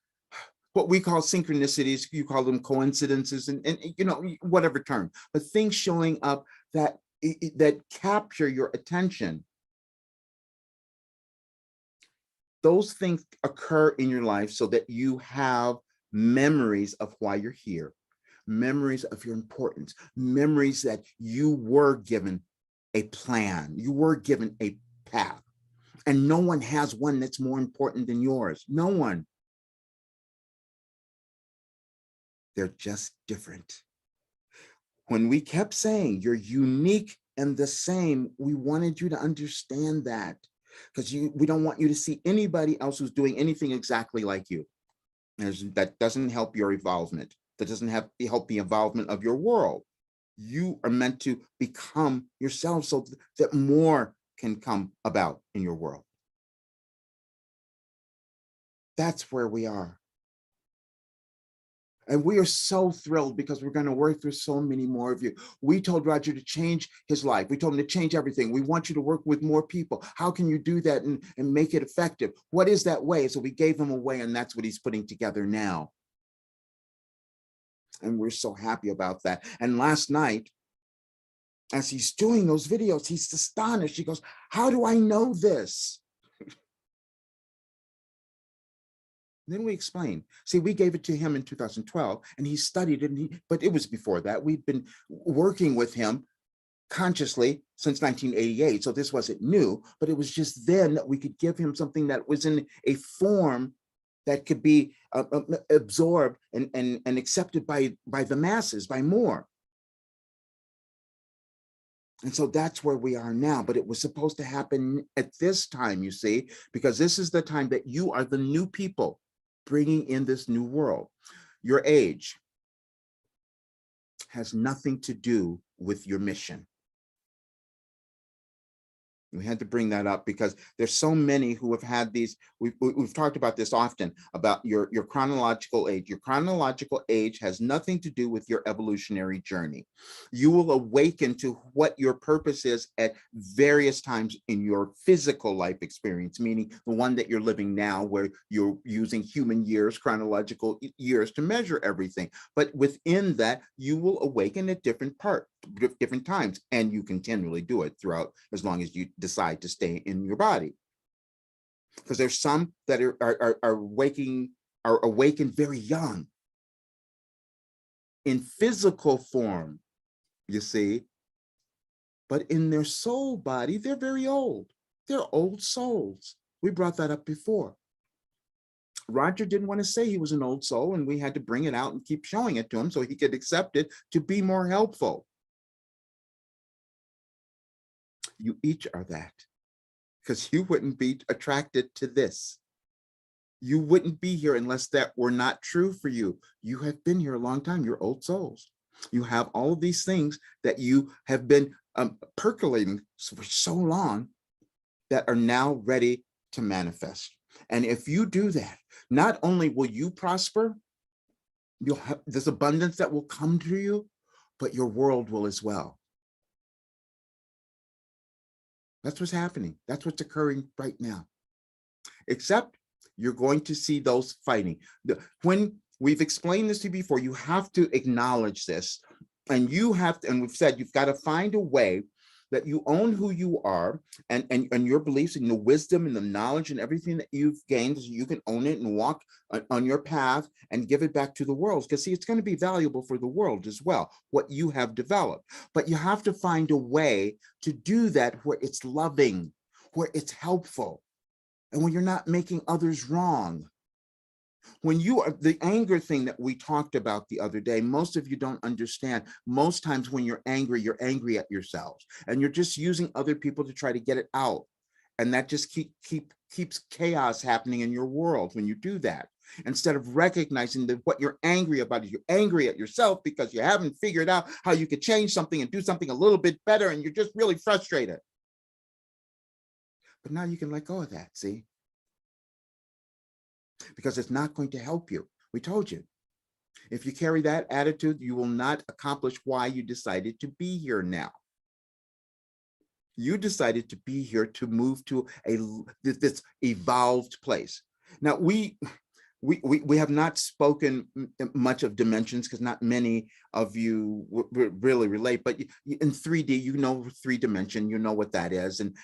[SPEAKER 1] what we call synchronicities, you call them coincidences, and whatever term, but things showing up that capture your attention. Those things occur in your life so that you have memories of why you're here, memories of your importance, memories that you were given a plan, you were given a path, and no one has one that's more important than yours. No one. They're just different. When we kept saying you're unique and the same, we wanted you to understand that, because we don't want you to see anybody else who's doing anything exactly like you. That doesn't help your evolvement. That doesn't help the involvement of your world. You are meant to become yourself so that more can come about in your world. That's where we are. And we are so thrilled, because we're going to work through so many more of you. We told Roger to change his life. We told him to change everything. We want you to work with more people. How can you do that and make it effective? What is that way? So we gave him a way, and that's what he's putting together now. And we're so happy about that. And last night, as he's doing those videos, he's astonished. He goes, how do I know this? Then we explain. See, we gave it to him in 2012, and he studied it, but it was before that. We'd been working with him consciously since 1988, so this wasn't new, but it was just then that we could give him something that was in a form that could be absorbed and accepted by the masses, by more. And so that's where we are now, but it was supposed to happen at this time, you see, because this is the time that you are the new people bringing in this new world. Your age has nothing to do with your mission. We had to bring that up because there's so many who have had these. We've talked about this often, about your chronological age. Your chronological age has nothing to do with your evolutionary journey. You will awaken to what your purpose is at various times in your physical life experience, meaning the one that you're living now, where you're using human years, chronological years to measure everything. But within that, you will awaken at different times, and you continually do it throughout, as long as you decide to stay in your body. Because there's some that are awakened very young in physical form, you see, but in their soul body, they're very old. They're old souls. We brought that up before. Roger didn't want to say he was an old soul, and we had to bring it out and keep showing it to him so he could accept it to be more helpful. You each are that, because you wouldn't be attracted to this. You wouldn't be here unless that were not true for you. You have been here a long time. You're old souls. You have all of these things that you have been percolating for so long that are now ready to manifest. And if you do that, not only will you prosper, You'll have this abundance that will come to you, but your world will as well. That's what's happening. That's what's occurring right now. Except you're going to see those fighting. When we've explained this to you before, you have to acknowledge this. And you have to, and we've said you've got to find a way that you own who you are and your beliefs and the wisdom and the knowledge and everything that you've gained, so you can own it and walk on your path and give it back to the world. Because see, it's going to be valuable for the world as well, what you have developed. But you have to find a way to do that where it's loving, where it's helpful, and when you're not making others wrong. When you are the anger thing that we talked about the other day, most of you don't understand. Most times when you're angry at yourselves and you're just using other people to try to get it out. And that just keeps chaos happening in your world when you do that. Instead of recognizing that what you're angry about is you're angry at yourself because you haven't figured out how you could change something and do something a little bit better, and you're just really frustrated. But now you can let go of that, see? Because it's not going to help you. We told you. If you carry that attitude, you will not accomplish why you decided to be here now. You decided to be here to move to this evolved place. Now, we have not spoken much of dimensions because not many of you really relate, but in 3D, you know, 3 dimension, you know what that is. And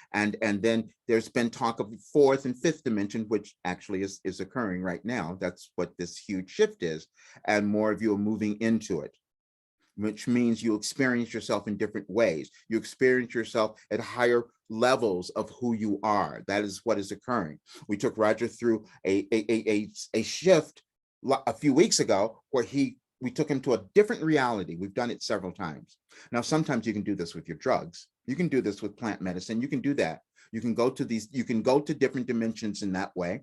[SPEAKER 1] then there's been talk of 4th and 5th dimension, which actually is occurring right now. That's what this huge shift is. And more of you are moving into it, which means you experience yourself in different ways. You experience yourself at higher levels of who you are. That is what is occurring. We took Roger through a shift a few weeks ago where we took him to a different reality. We've done it several times. Now, sometimes you can do this with your drugs. You can do this with plant medicine. You can do that. You can go to different dimensions in that way.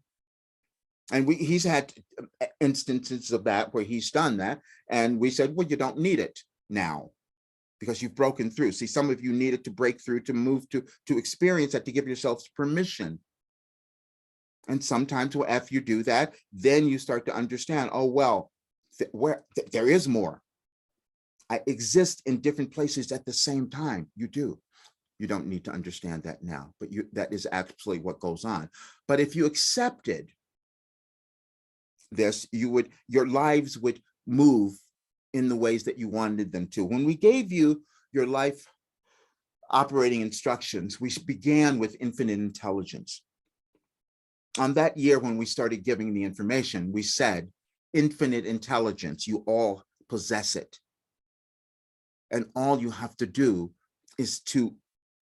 [SPEAKER 1] And he's had instances of that where he's done that. And we said, well, you don't need it now because you've broken through. See, some of you needed to break through to move to experience that, to give yourselves permission. And sometimes after you do that, then you start to understand, oh, well, there is more. I exist in different places at the same time. You do. You don't need to understand that now, but that is actually what goes on. But if you accepted this, your lives would move in the ways that you wanted them to. When we gave you your life operating instructions, we began with infinite intelligence. On that year, when we started giving the information, we said, infinite intelligence, you all possess it. And all you have to do is to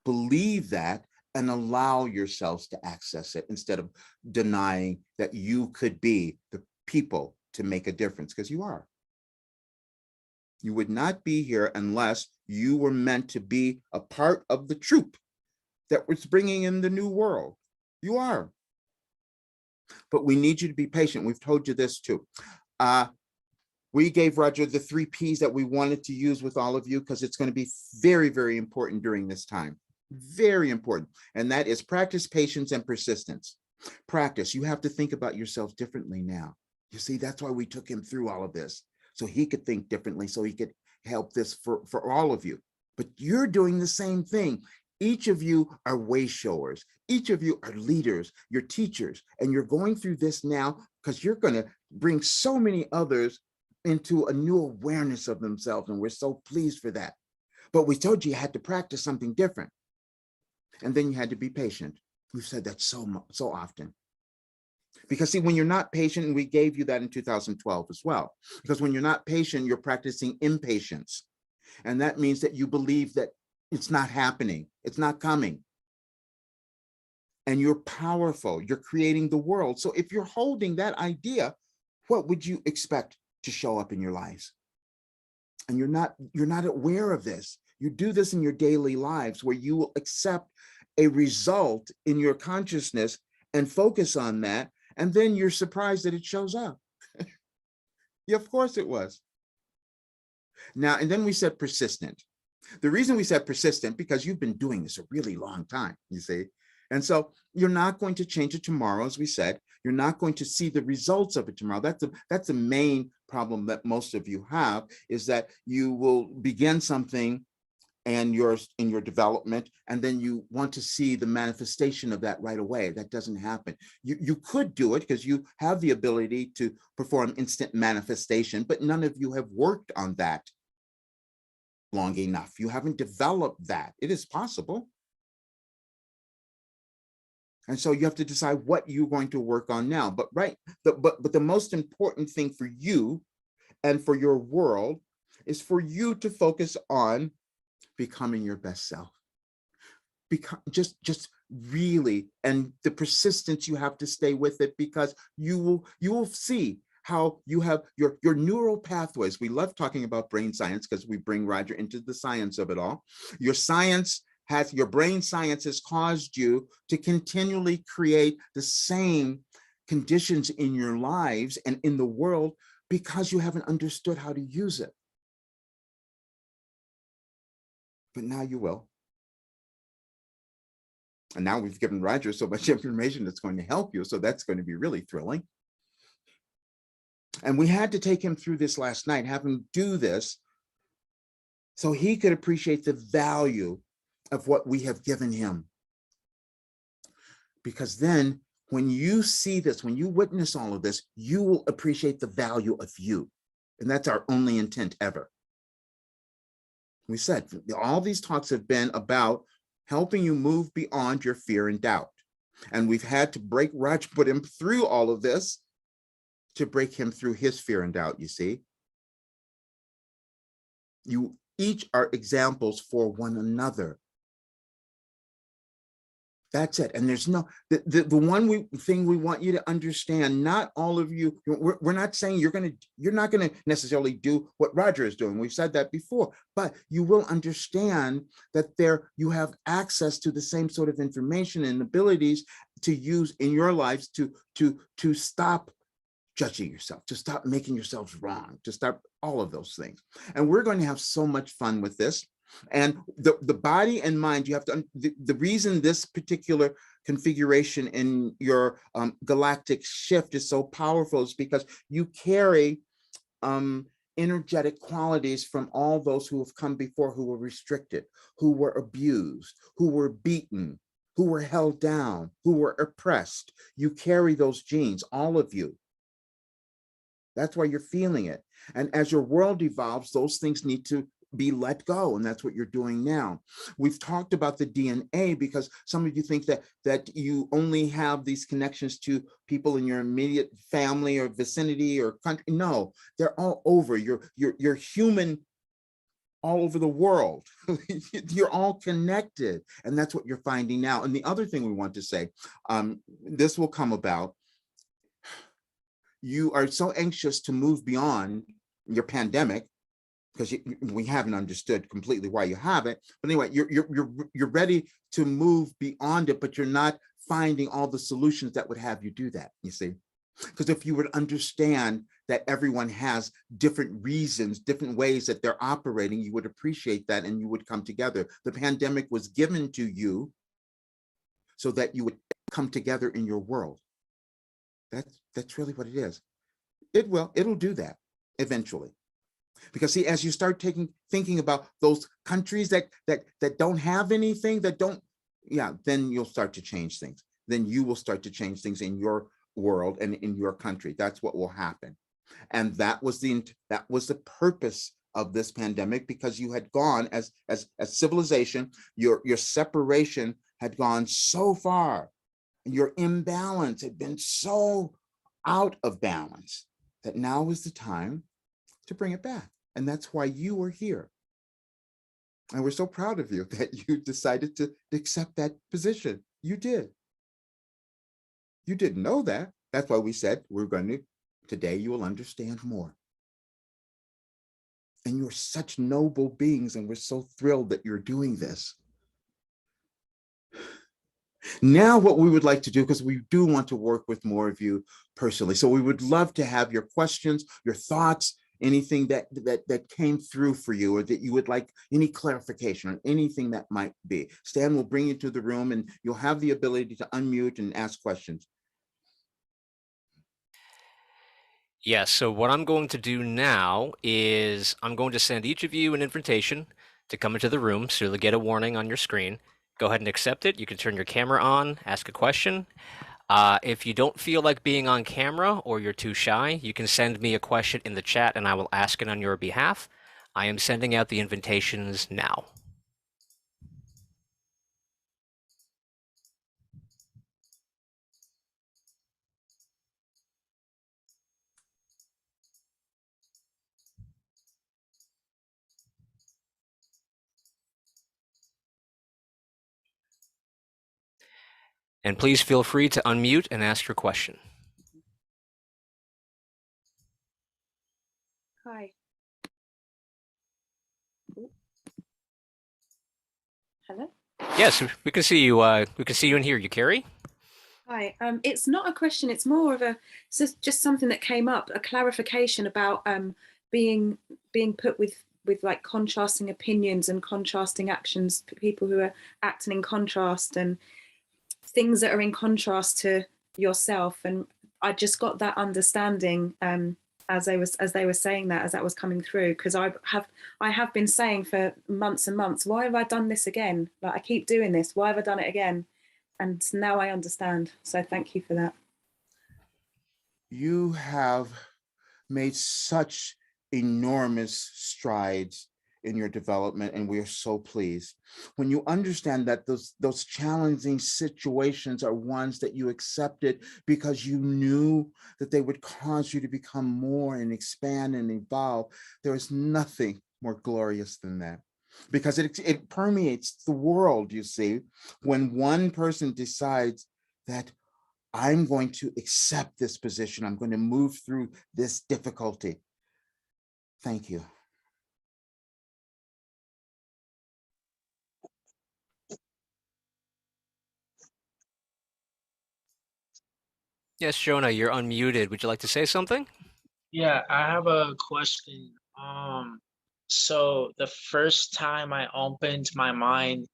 [SPEAKER 1] believe that and allow yourselves to access it instead of denying that you could be the people to make a difference, because you are. You would not be here unless you were meant to be a part of the troop that was bringing in the new world. You are. But we need you to be patient. We've told you this too. We gave Roger the 3 Ps that we wanted to use with all of you because it's going to be very, very important during this time. Very important. And that is practice, patience, and persistence. Practice. You have to think about yourself differently now. You see, that's why we took him through all of this, so he could think differently, so he could help this for all of you. But you're doing the same thing. Each of you are way showers. Each of you are leaders, you're teachers, and you're going through this now because you're going to bring so many others into a new awareness of themselves, and we're so pleased for that. But we told you had to practice something different. And then you had to be patient. We've said that so often. Because see, when you're not patient, and we gave you that in 2012 as well, because when you're not patient, you're practicing impatience. And that means that you believe that it's not happening, it's not coming. And you're powerful, you're creating the world. So if you're holding that idea, what would you expect to show up in your lives? And you're not aware of this. You do this in your daily lives where you will accept a result in your consciousness and focus on that. And then you're surprised that it shows up. Yeah, of course it was. Now, and then we said persistent. The reason we said persistent, because you've been doing this a really long time, you see. And so you're not going to change it tomorrow, as we said. You're not going to see the results of it tomorrow. That's the main problem that most of you have is that you will begin something and you're in your development, and then you want to see the manifestation of that right away. That doesn't happen. You could do it because you have the ability to perform instant manifestation, but none of you have worked on that long enough. You haven't developed that. It is possible. And so you have to decide what you're going to work on now. But but the most important thing for you and for your world is for you to focus on becoming your best self. Just really, and the persistence, you have to stay with it, because you will see how you have your neural pathways. We love talking about brain science because we bring Roger into the science of it all. Your brain science has caused you to continually create the same conditions in your lives and in the world because you haven't understood how to use it. But now you will. And now we've given Roger so much information that's going to help you. So that's going to be really thrilling. And we had to take him through this last night, have him do this so he could appreciate the value of what we have given him. Because then when you see this, when you witness all of this, you will appreciate the value of you. And that's our only intent ever. We said all these talks have been about helping you move beyond your fear and doubt. And we've had to break Roger, put him through all of this to break him through his fear and doubt, you see. You each are examples for one another. That's it. And there's no, the one thing we want you to understand, not all of you, we're not saying you're not going to necessarily do what Roger is doing. We've said that before, but you will understand that you have access to the same sort of information and abilities to use in your lives to stop judging yourself, to stop making yourselves wrong, to stop all of those things. And we're going to have so much fun with this. And the body and mind, you have to, the reason this particular configuration in your galactic shift is so powerful is because you carry energetic qualities from all those who have come before, who were restricted, who were abused, who were beaten, who were held down, who were oppressed. You carry those genes, all of you. That's why you're feeling it. And as your world evolves, those things need to be let go, and that's what you're doing now. We've talked about the DNA because some of you think that you only have these connections to people in your immediate family or vicinity or country. No, they're all over. You're human all over the world. You're all connected, and that's what you're finding now. And the other thing we want to say, this will come about. You are so anxious to move beyond your pandemic because we haven't understood completely why you have it. But anyway, you're ready to move beyond it, but you're not finding all the solutions that would have you do that, you see? Because if you would understand that everyone has different reasons, different ways that they're operating, you would appreciate that and you would come together. The pandemic was given to you so that you would come together in your world. That's really what it is. It'll do that eventually. Because see, as you start thinking about those countries that don't have anything, then you'll start to change things. Then you will start to change things in your world and in your country. That's what will happen. And that was the purpose of this pandemic, because you had gone as civilization, your separation had gone so far, and your imbalance had been so out of balance that now is the time to bring it back. And that's why you are here. And we're so proud of you that you decided to accept that position. You did. You didn't know that. That's why we said today you will understand more. And you're such noble beings, and we're so thrilled that you're doing this. Now what we would like to do, because we do want to work with more of you personally, so we would love to have your questions, your thoughts, anything that came through for you, or that you would like any clarification on anything that might be. Stan will bring you to the room and you'll have the ability to unmute and ask questions.
[SPEAKER 2] Yes, so what I'm going to do now is I'm going to send each of you an invitation to come into the room, so you'll get a warning on your screen. Go ahead and accept it. You can turn your camera on, ask a question. If you don't feel like being on camera or you're too shy, you can send me a question in the chat and I will ask it on your behalf. I am sending out the invitations now. And please feel free to unmute and ask your question.
[SPEAKER 3] Hi. Hello.
[SPEAKER 2] Yes, we can see you. We can see you and hear you, Carrie.
[SPEAKER 3] Hi. It's not a question. It's more of just something that came up, a clarification about being put with like contrasting opinions and contrasting actions, people who are acting in contrast and things that are in contrast to yourself. And I just got that understanding as they were saying that, as that was coming through, because I have been saying for months and months, why have I done this again? Like, I keep doing this, why have I done it again? And now I understand, so thank you for that.
[SPEAKER 1] You have made such enormous strides in your development, and we are so pleased. When you understand that those challenging situations are ones that you accepted because you knew that they would cause you to become more and expand and evolve, there is nothing more glorious than that. Because it permeates the world, you see, when one person decides that I'm going to accept this position. I'm going to move through this difficulty. Thank you.
[SPEAKER 2] Yes, Jonah, you're unmuted. Would you like to say something?
[SPEAKER 4] Yeah, I have a question. So the first time I opened my mind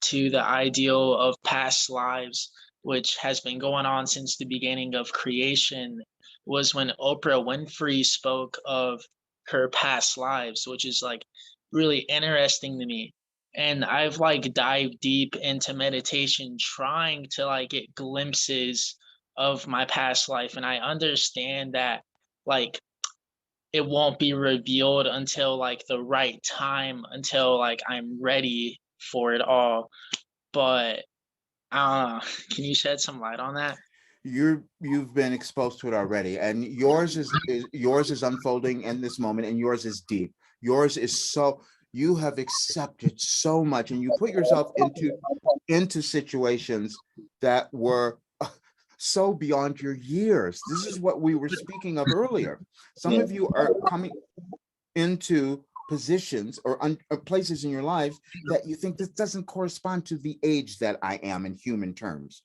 [SPEAKER 4] to the ideal of past lives, which has been going on since the beginning of creation, was when Oprah Winfrey spoke of her past lives, which is like really interesting to me. And I've like dived deep into meditation, trying to like get glimpses of my past life. And I understand that like it won't be revealed until like the right time, until like I'm ready for it all. But can you shed some light on that?
[SPEAKER 1] You've been exposed to it already, and yours is unfolding in this moment, and yours is deep. Yours is so, you have accepted so much, and you put yourself into situations that were so beyond your years. This is what we were speaking of earlier. Some
[SPEAKER 4] Yeah.
[SPEAKER 1] of you are coming into positions or places in your lives that you think this doesn't correspond to the age that I am in human terms.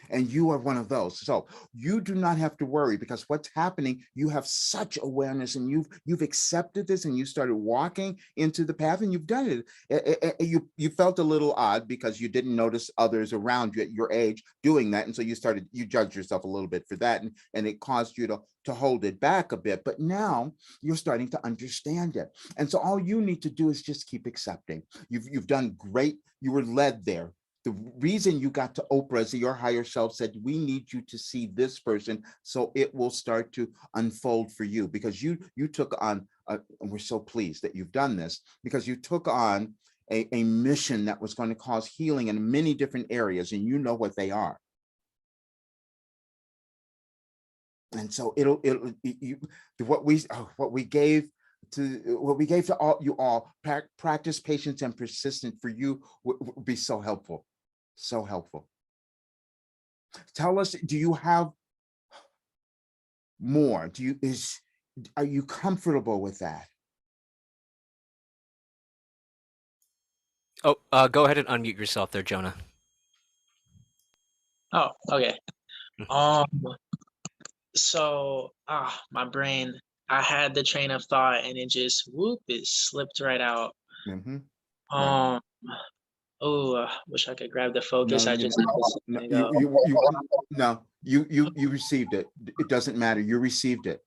[SPEAKER 1] And you are one of those. So you do not have to worry, because what's happening, you have such awareness, and you've accepted this, and you started walking into the path, and you've done it. You felt a little odd because you didn't notice others around you at your age doing that, and so you judged yourself a little bit for that, and it caused you to hold it back a bit. But now you're starting to understand it, and so all you need to do is just keep accepting. You've done great. You were led there. The reason you got to Oprah is your higher self said, we need you to see this person, so it will start to unfold for you, because you took on and we're so pleased that you've done this, because you took on a mission that was going to cause healing in many different areas, and you know what they are. And so what we gave to all you all, practice patience and persistence for you would be so helpful. So helpful. Tell us, do you have more? Are you comfortable with that?
[SPEAKER 2] Oh, go ahead and unmute yourself there, Jonah.
[SPEAKER 4] Oh, okay. Um, so my brain, I had the train of thought and it just it slipped right out.
[SPEAKER 1] Mm-hmm. Right.
[SPEAKER 4] Um, oh, wish I could grab the focus.
[SPEAKER 1] No,
[SPEAKER 4] I just let this
[SPEAKER 1] no,
[SPEAKER 4] go.
[SPEAKER 1] no, you received it. It doesn't matter. You received it.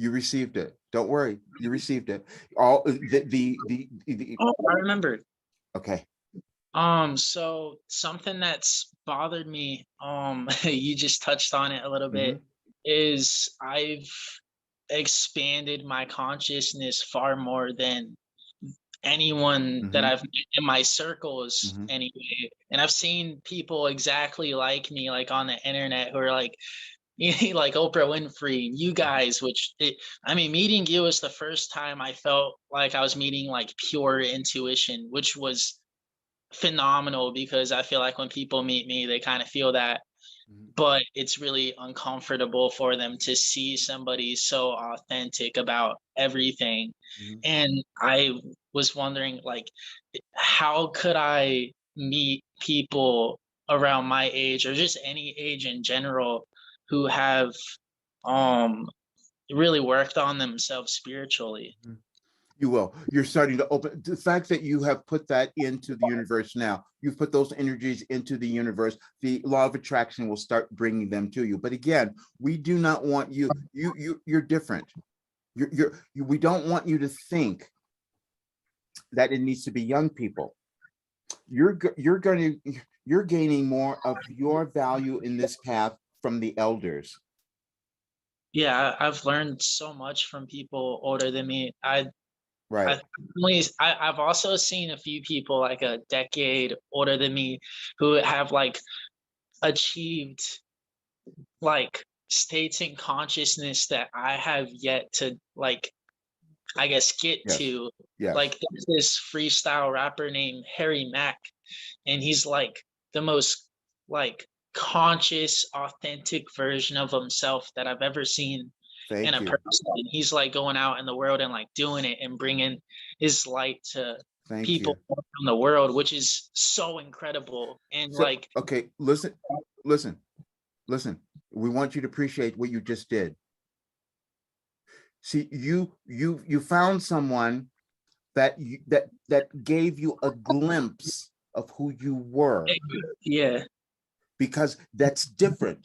[SPEAKER 1] You received it. Don't worry. You received it. All
[SPEAKER 4] Oh, I remembered.
[SPEAKER 1] okay.
[SPEAKER 4] So something that's bothered me, you just touched on it a little bit,
[SPEAKER 1] Mhm.
[SPEAKER 4] is I've expanded my consciousness far more than anyone that
[SPEAKER 1] Mhm.
[SPEAKER 4] I've met in my circles
[SPEAKER 1] Mhm.
[SPEAKER 4] anyway. And I've seen people exactly like me, like on the internet, who are like, like Oprah Winfrey, and you guys, I mean, meeting you was the first time I felt like I was meeting like pure intuition, which was phenomenal, because I feel like when people meet me, they kind of feel that,
[SPEAKER 1] Mhm.
[SPEAKER 4] but it's really uncomfortable for them to see somebody so authentic about everything.
[SPEAKER 1] Mhm.
[SPEAKER 4] And I was wondering, like, how could I meet people around my age, or just any age in general, who have um really worked on themselves spiritually?
[SPEAKER 1] Mhm. You will. You're starting to open. The fact that you have put that into the universe now, you've put those energies into the universe. The law of attraction will start bringing them to you. But again, we do not want you. You're different. We don't want you to think that it needs to be young people. You're gaining more of your value in this path from the elders.
[SPEAKER 4] Yeah, I've learned so much from people older than me.
[SPEAKER 1] Right.
[SPEAKER 4] I've also seen a few people like a decade older than me who have like achieved like states in consciousness that I have yet to, like, I guess, get
[SPEAKER 1] Yes.
[SPEAKER 4] to.
[SPEAKER 1] Yes.
[SPEAKER 4] Like, there's this freestyle rapper named Harry Mack, and he's like the most like conscious, authentic version of himself that I've ever seen in
[SPEAKER 1] Thank
[SPEAKER 4] a
[SPEAKER 1] you.
[SPEAKER 4] person. And he's like going out in the world and like doing it and bringing his light to
[SPEAKER 1] Thank
[SPEAKER 4] people
[SPEAKER 1] you.
[SPEAKER 4] around the world, which is so incredible. And
[SPEAKER 1] So,
[SPEAKER 4] like,
[SPEAKER 1] okay, listen, listen. We want you to appreciate what you just did. See, you found someone that gave you a glimpse of who you were,
[SPEAKER 4] yeah,
[SPEAKER 1] because that's different.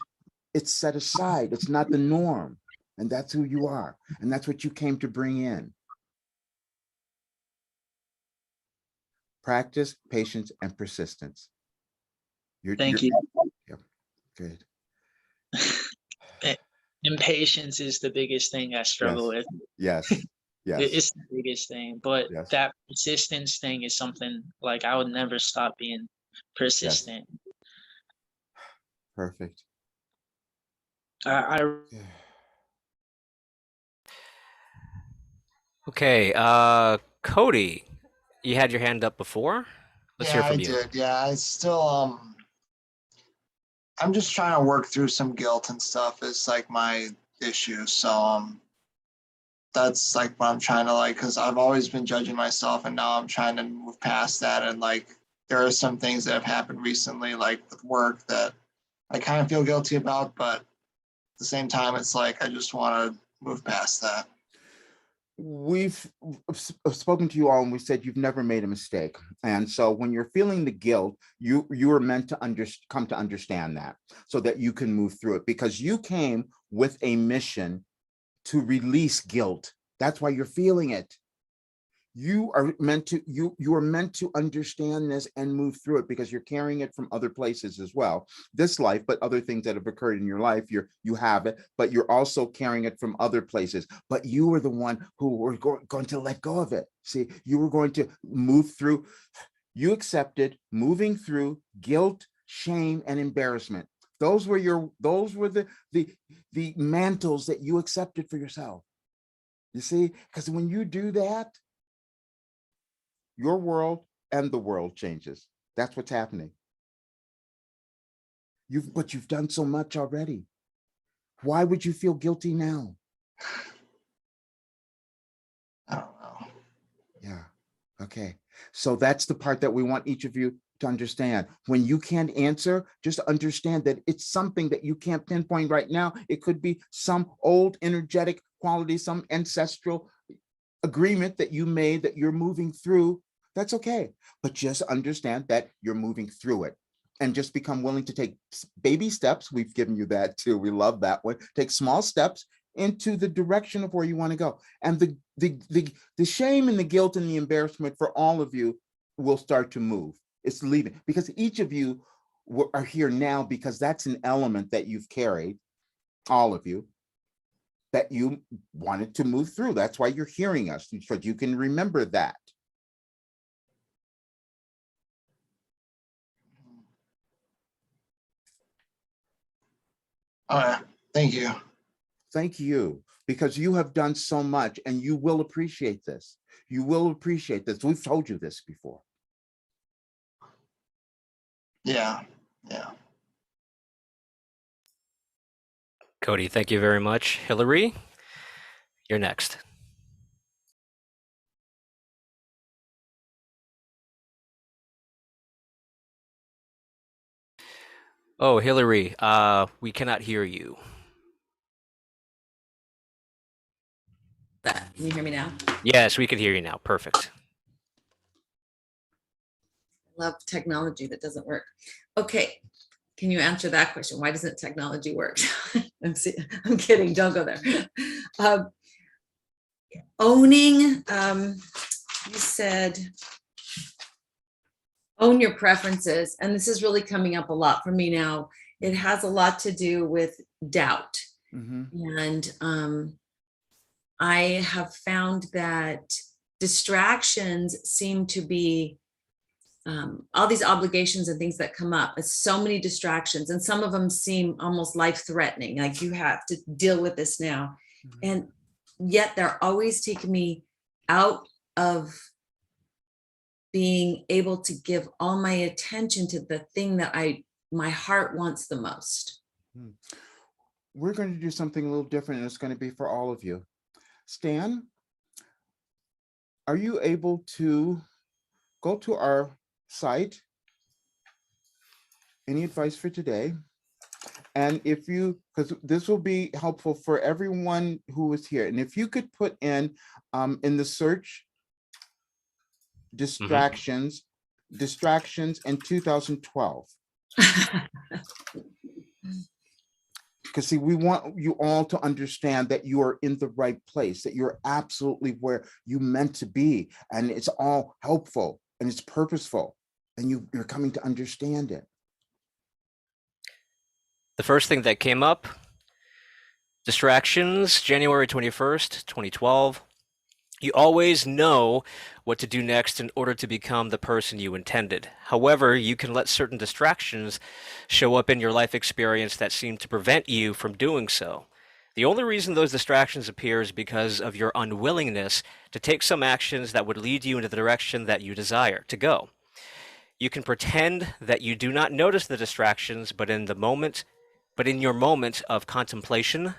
[SPEAKER 1] It's set aside. It's not the norm. And that's who you are. And that's what you came to bring in. Practice, patience, and persistence.
[SPEAKER 4] thank you.
[SPEAKER 1] Yep, good.
[SPEAKER 4] I- Impatience is the biggest thing I struggle
[SPEAKER 1] Yes,
[SPEAKER 4] with.
[SPEAKER 1] yes, yes,
[SPEAKER 4] It's the biggest thing, but
[SPEAKER 1] yes,
[SPEAKER 4] that persistence thing is something like I would never stop being
[SPEAKER 1] yes.
[SPEAKER 4] persistent.
[SPEAKER 1] Perfect.
[SPEAKER 4] I
[SPEAKER 1] Yeah.
[SPEAKER 2] Okay, Cody, you had your hand up before. Let's hear
[SPEAKER 5] Yeah, I
[SPEAKER 2] from you.
[SPEAKER 5] did. Yeah, I still I'm just trying to work through some guilt and stuff. It's like my issue. So that's like what I'm trying to, like, because I've always been judging myself, and now I'm trying to move past that. And like there are some things that have happened recently, like with work, that I kind of feel guilty about, but at the same time it's like I just want to move past that.
[SPEAKER 1] We've spoken to you all, and we said you've never made a mistake. And so when you're feeling the guilt, you are meant to come to understand that, so that you can move through it, because you came with a mission to release guilt. That's why you're feeling it. You are meant to you are meant to understand this and move through it, because you're carrying it from other places as well, this life, but other things that have occurred in your life. You have it, but you're also carrying it from other places. But you were the one who were going to let go of it. See, you were going to move through. You accepted moving through guilt, shame, and embarrassment. Those were the mantles that you accepted for yourself. You see, because when you do that, your world and the world changes. That's what's happening. But you've done so much already. Why would you feel guilty now?
[SPEAKER 5] I don't know.
[SPEAKER 1] Yeah. Okay. So that's the part that we want each of you to understand. When you can't answer, just understand that it's something that you can't pinpoint right now. It could be some old energetic quality, some ancestral agreement that you made that you're moving through. That's okay. But just understand that you're moving through it, and just become willing to take baby steps. We've given you that too. We love that one. Take small steps into the direction of where you want to go. And the shame and the guilt and the embarrassment for all of you will start to move. It's leaving, because each of you are here now because that's an element that you've carried, all of you, that you wanted to move through. That's why you're hearing us, because you can remember that.
[SPEAKER 5] All right, thank you.
[SPEAKER 1] Thank you, because you have done so much, and you will appreciate this. You will appreciate this. We've told you this before.
[SPEAKER 5] Yeah.
[SPEAKER 2] Cody, thank you very much. Hillary, you're next. Oh, Hillary, we cannot hear you.
[SPEAKER 6] Can you hear me now?
[SPEAKER 2] Yes, we can hear you now. Perfect.
[SPEAKER 6] Love technology that doesn't work. Okay, can you answer that question? Why doesn't technology work? I'm kidding, don't go there. Owning, you said, own your preferences. And this is really coming up a lot for me now. It has a lot to do with doubt. And I have found that distractions seem to be all these obligations and things that come up. It's so many distractions, and some of them seem almost life-threatening, like you have to deal with this now. And yet they're always taking me out of being able to give all my attention to the thing that my heart wants the most.
[SPEAKER 1] We're going to do something a little different, and it's going to be for all of you. Stan, are you able to go to our site? Any advice for today? And if you, because this will be helpful for everyone who is here, and if you could put in the search distractions in 2012. Because see, we want you all to understand that you are in the right place, that you're absolutely where you meant to be, and it's all helpful and it's purposeful, and you're coming to understand it.
[SPEAKER 2] The first thing that came up, distractions, January 21st, 2012. You always know what to do next in order to become the person you intended. However, you can let certain distractions show up in your life experience that seem to prevent you from doing so. The only reason those distractions appear is because of your unwillingness to take some actions that would lead you into the direction that you desire to go. You can pretend that you do not notice the distractions, but in your moment of contemplation,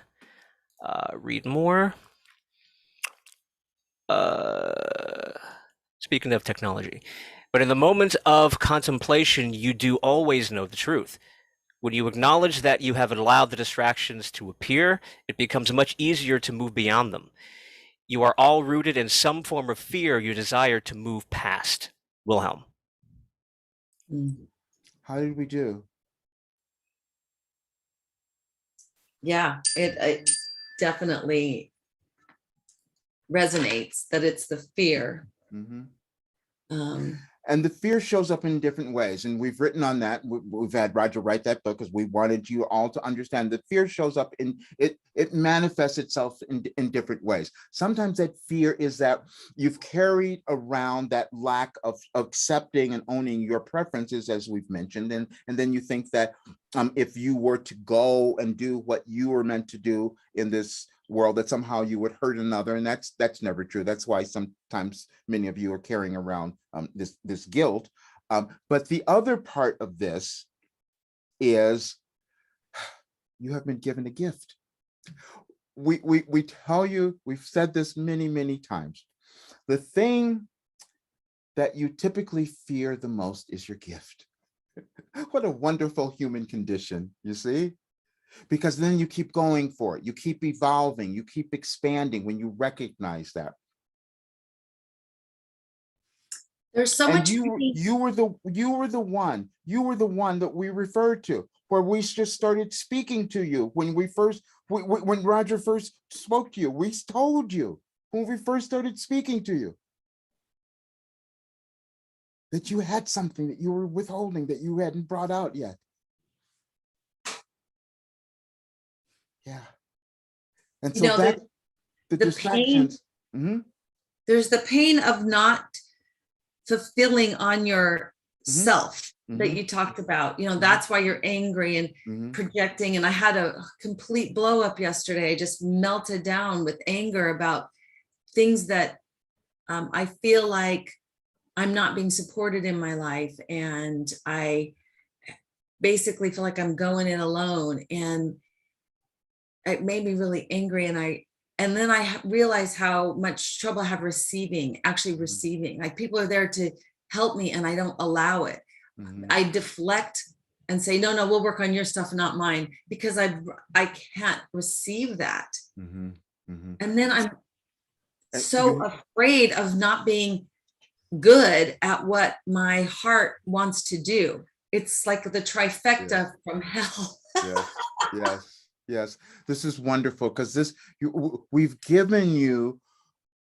[SPEAKER 2] read more. Speaking of technology, but in the moment of contemplation, you do always know the truth. When you acknowledge that you have allowed the distractions to appear, it becomes much easier to move beyond them. You are all rooted in some form of fear you desire to move past. Wilhelm.
[SPEAKER 1] How did we do?
[SPEAKER 6] Yeah, it definitely resonates that it's the fear.
[SPEAKER 1] And the fear shows up in different ways, and we've written on that. We've had Roger write that book because we wanted you all to understand that fear shows up in it. It manifests itself in different ways. Sometimes that fear is that you've carried around that lack of accepting and owning your preferences, as we've mentioned, and then you think that if you were to go and do what you were meant to do in this world, that somehow you would hurt another, and that's never true. That's why sometimes many of you are carrying around this guilt. But the other part of this is you have been given a gift. We tell you, we've said this many times, the thing that you typically fear the most is your gift. What a wonderful human condition, you see? Because then you keep going for it. You keep evolving. You keep expanding when you recognize that.
[SPEAKER 6] There's so
[SPEAKER 1] And
[SPEAKER 6] much.
[SPEAKER 1] you were the one that we referred to. where we just started speaking to you when when Roger first spoke to you. We told you when we first started speaking to you that you had something that you were withholding, that you hadn't brought out yet. Yeah. And
[SPEAKER 6] You
[SPEAKER 1] so
[SPEAKER 6] know,
[SPEAKER 1] that the
[SPEAKER 6] the
[SPEAKER 1] distractions.
[SPEAKER 6] there's the pain of not fulfilling on yourself that you talked about. You know, that's why you're angry and projecting. And I had a complete blow up yesterday. I just melted down with anger about things that I feel like I'm not being supported in my life. And I basically feel like I'm going it alone. And it made me really angry. And then I realized how much trouble I have actually receiving. Like people are there to help me and I don't allow it. I deflect and say, no, we'll work on your stuff, not mine, because I can't receive that. And then I'm so afraid of not being good at what my heart wants to do. It's like the trifecta from hell.
[SPEAKER 1] Yes. This is wonderful because we've given you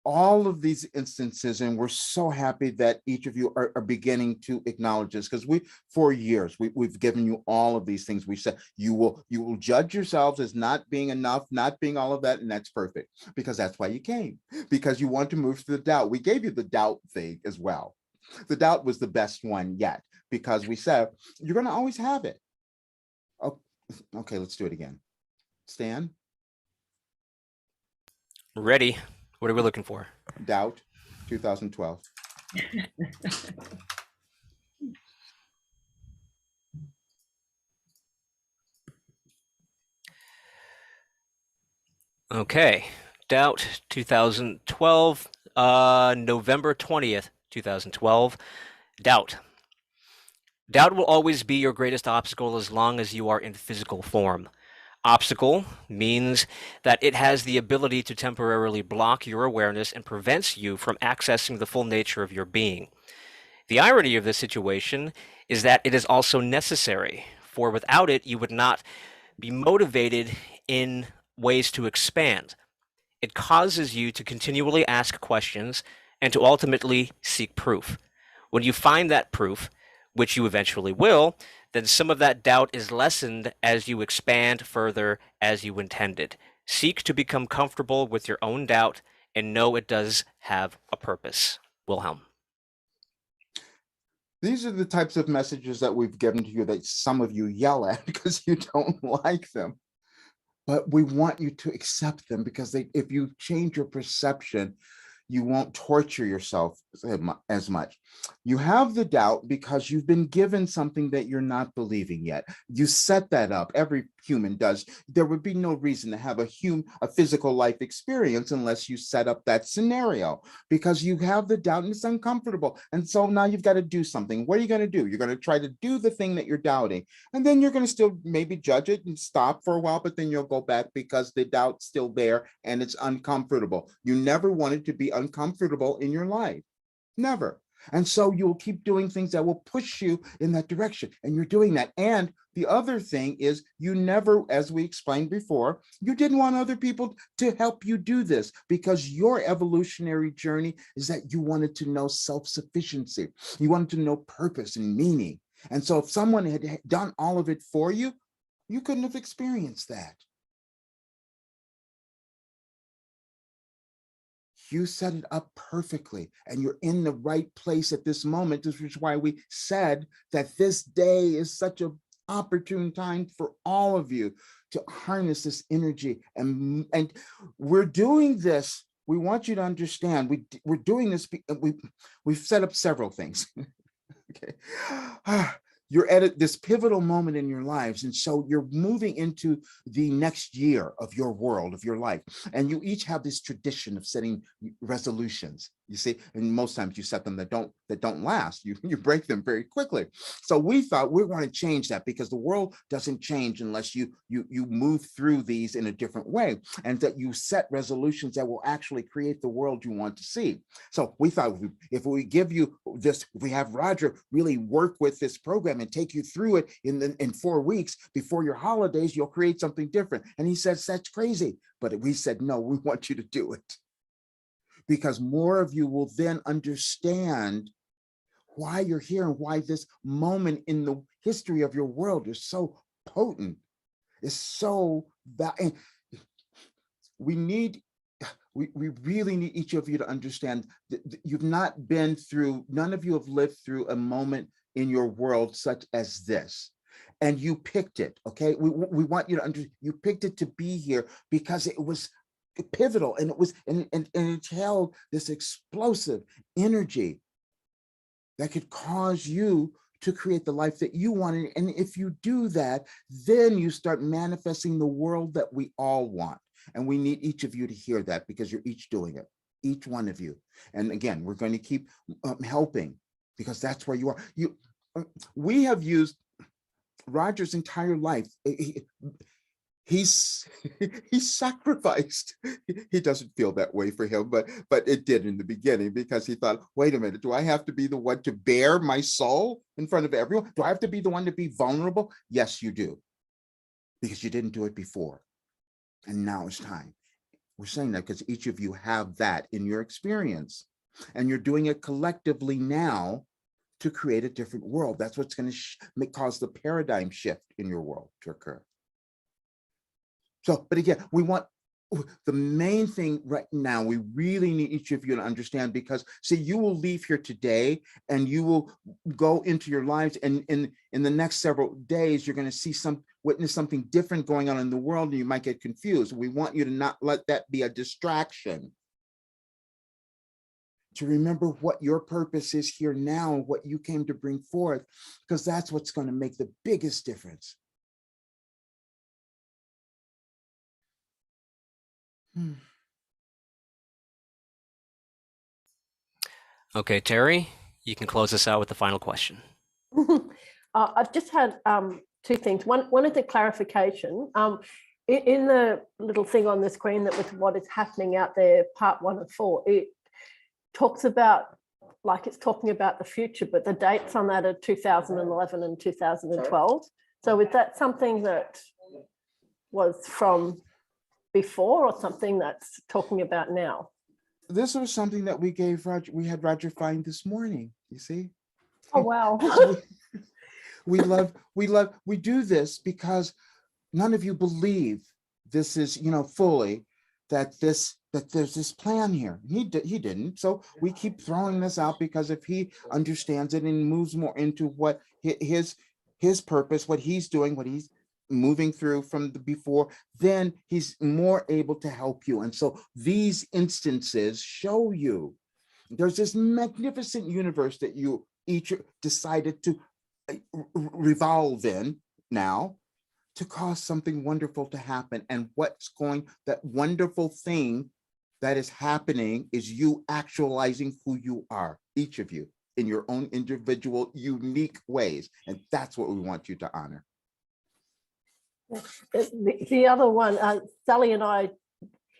[SPEAKER 1] all of these instances, and we're so happy that each of you are beginning to acknowledge this, because for years we've given you all of these things. We said you will judge yourselves as not being enough, not being all of that, and that's perfect, because that's why you came, because you want to move to the doubt. We gave you the doubt thing as well. The doubt was the best one yet, because we said you're going to always have it. Oh, okay, let's do it again. Stan?
[SPEAKER 2] Ready. What are we looking for?
[SPEAKER 1] Doubt, 2012.
[SPEAKER 2] Okay. Doubt, 2012, November 20th, 2012. Doubt. Doubt will always be your greatest obstacle as long as you are in physical form. Obstacle means that it has the ability to temporarily block your awareness and prevents you from accessing the full nature of your being. The irony of this situation is that it is also necessary, for without it, you would not be motivated in ways to expand. It causes you to continually ask questions and to ultimately seek proof. When you find that proof, which you eventually will, then some of that doubt is lessened as you expand further as you intended. Seek to become comfortable with your own doubt and know it does have a purpose. Wilhelm.
[SPEAKER 1] These are the types of messages that we've given to you that some of you yell at because you don't like them. But we want you to accept them, because if you change your perception, you won't torture yourself as much. You have the doubt because you've been given something that you're not believing yet. You set that up. Every human does. There would be no reason to have a physical life experience unless you set up that scenario, because you have the doubt and it's uncomfortable. And so now you've got to do something. What are you going to do? You're going to try to do the thing that you're doubting. And then you're going to still maybe judge it and stop for a while, but then you'll go back because the doubt's still there and it's uncomfortable. You never wanted to be uncomfortable in your life. Never. And so you'll keep doing things that will push you in that direction. And you're doing that. And the other thing is, you never, as we explained before, you didn't want other people to help you do this, because your evolutionary journey is that you wanted to know self-sufficiency. You wanted to know purpose and meaning. And so if someone had done all of it for you, you couldn't have experienced that. You set it up perfectly, and you're in the right place at this moment. This is why we said that this day is such an opportune time for all of you to harness this energy. And we're doing this. We want you to understand. We're doing this. We've set up several things. Okay. You're at this pivotal moment in your lives. And so you're moving into the next year of your world, of your life. And you each have this tradition of setting resolutions. You see, and most times you set them that don't last. You break them very quickly. So we thought we want to change that, because the world doesn't change unless you move through these in a different way, and that you set resolutions that will actually create the world you want to see. So we thought, if we give you this, if we have Roger really work with this program and take you through it in 4 weeks before your holidays, you'll create something different. And he says, that's crazy. But we said, no, we want you to do it, because more of you will then understand why you're here and why this moment in the history of your world is so potent. It's so and we really need each of you to understand that you've not been through, none of you have lived through a moment in your world such as this. And you picked it, okay? We want you to understand, you picked it to be here because it was pivotal, and it was, and it held this explosive energy that could cause you to create the life that you wanted. And if you do that, then you start manifesting the world that we all want. And we need each of you to hear that, because you're each doing it, each one of you. And again, we're going to keep helping, because that's where you are. We have used Roger's entire life. He's sacrificed. He doesn't feel that way for him, but it did in the beginning, because he thought, wait a minute, do I have to be the one to bare my soul in front of everyone? Do I have to be the one to be vulnerable? Yes, you do, because you didn't do it before. And now it's time. We're saying that because each of you have that in your experience, and you're doing it collectively now to create a different world. That's what's going to cause the paradigm shift in your world to occur. So, but again, we want the main thing right now, we really need each of you to understand, because see, you will leave here today and you will go into your lives, and in the next several days, you're going to witness something different going on in the world, and you might get confused. We want you to not let that be a distraction. To remember what your purpose is here now, what you came to bring forth, because that's what's going to make the biggest difference.
[SPEAKER 2] Okay, Terry, you can close us out with the final question.
[SPEAKER 7] I've just had two things. One is a clarification. In the little thing on the screen that with what is happening out there, part 1 of 4, it talks about, like it's talking about the future, but the dates on that are 2011 and 2012. So is that something that was from before, or something that's talking about now?
[SPEAKER 1] This was something that we gave Roger. We had Roger find this morning. You see?
[SPEAKER 7] Oh wow!
[SPEAKER 1] we do this because none of you believe this is, fully that there's this plan here. He didn't. So we keep throwing this out, because if he understands it and moves more into what his purpose, what he's doing, what he's moving through from the before, then he's more able to help you. And so these instances show you there's this magnificent universe that you each decided to revolve in now, to cause something wonderful to happen. And that wonderful thing that is happening is you actualizing who you are, each of you, in your own individual, unique ways. And that's what we want you to honor.
[SPEAKER 7] The other one, Sally and I,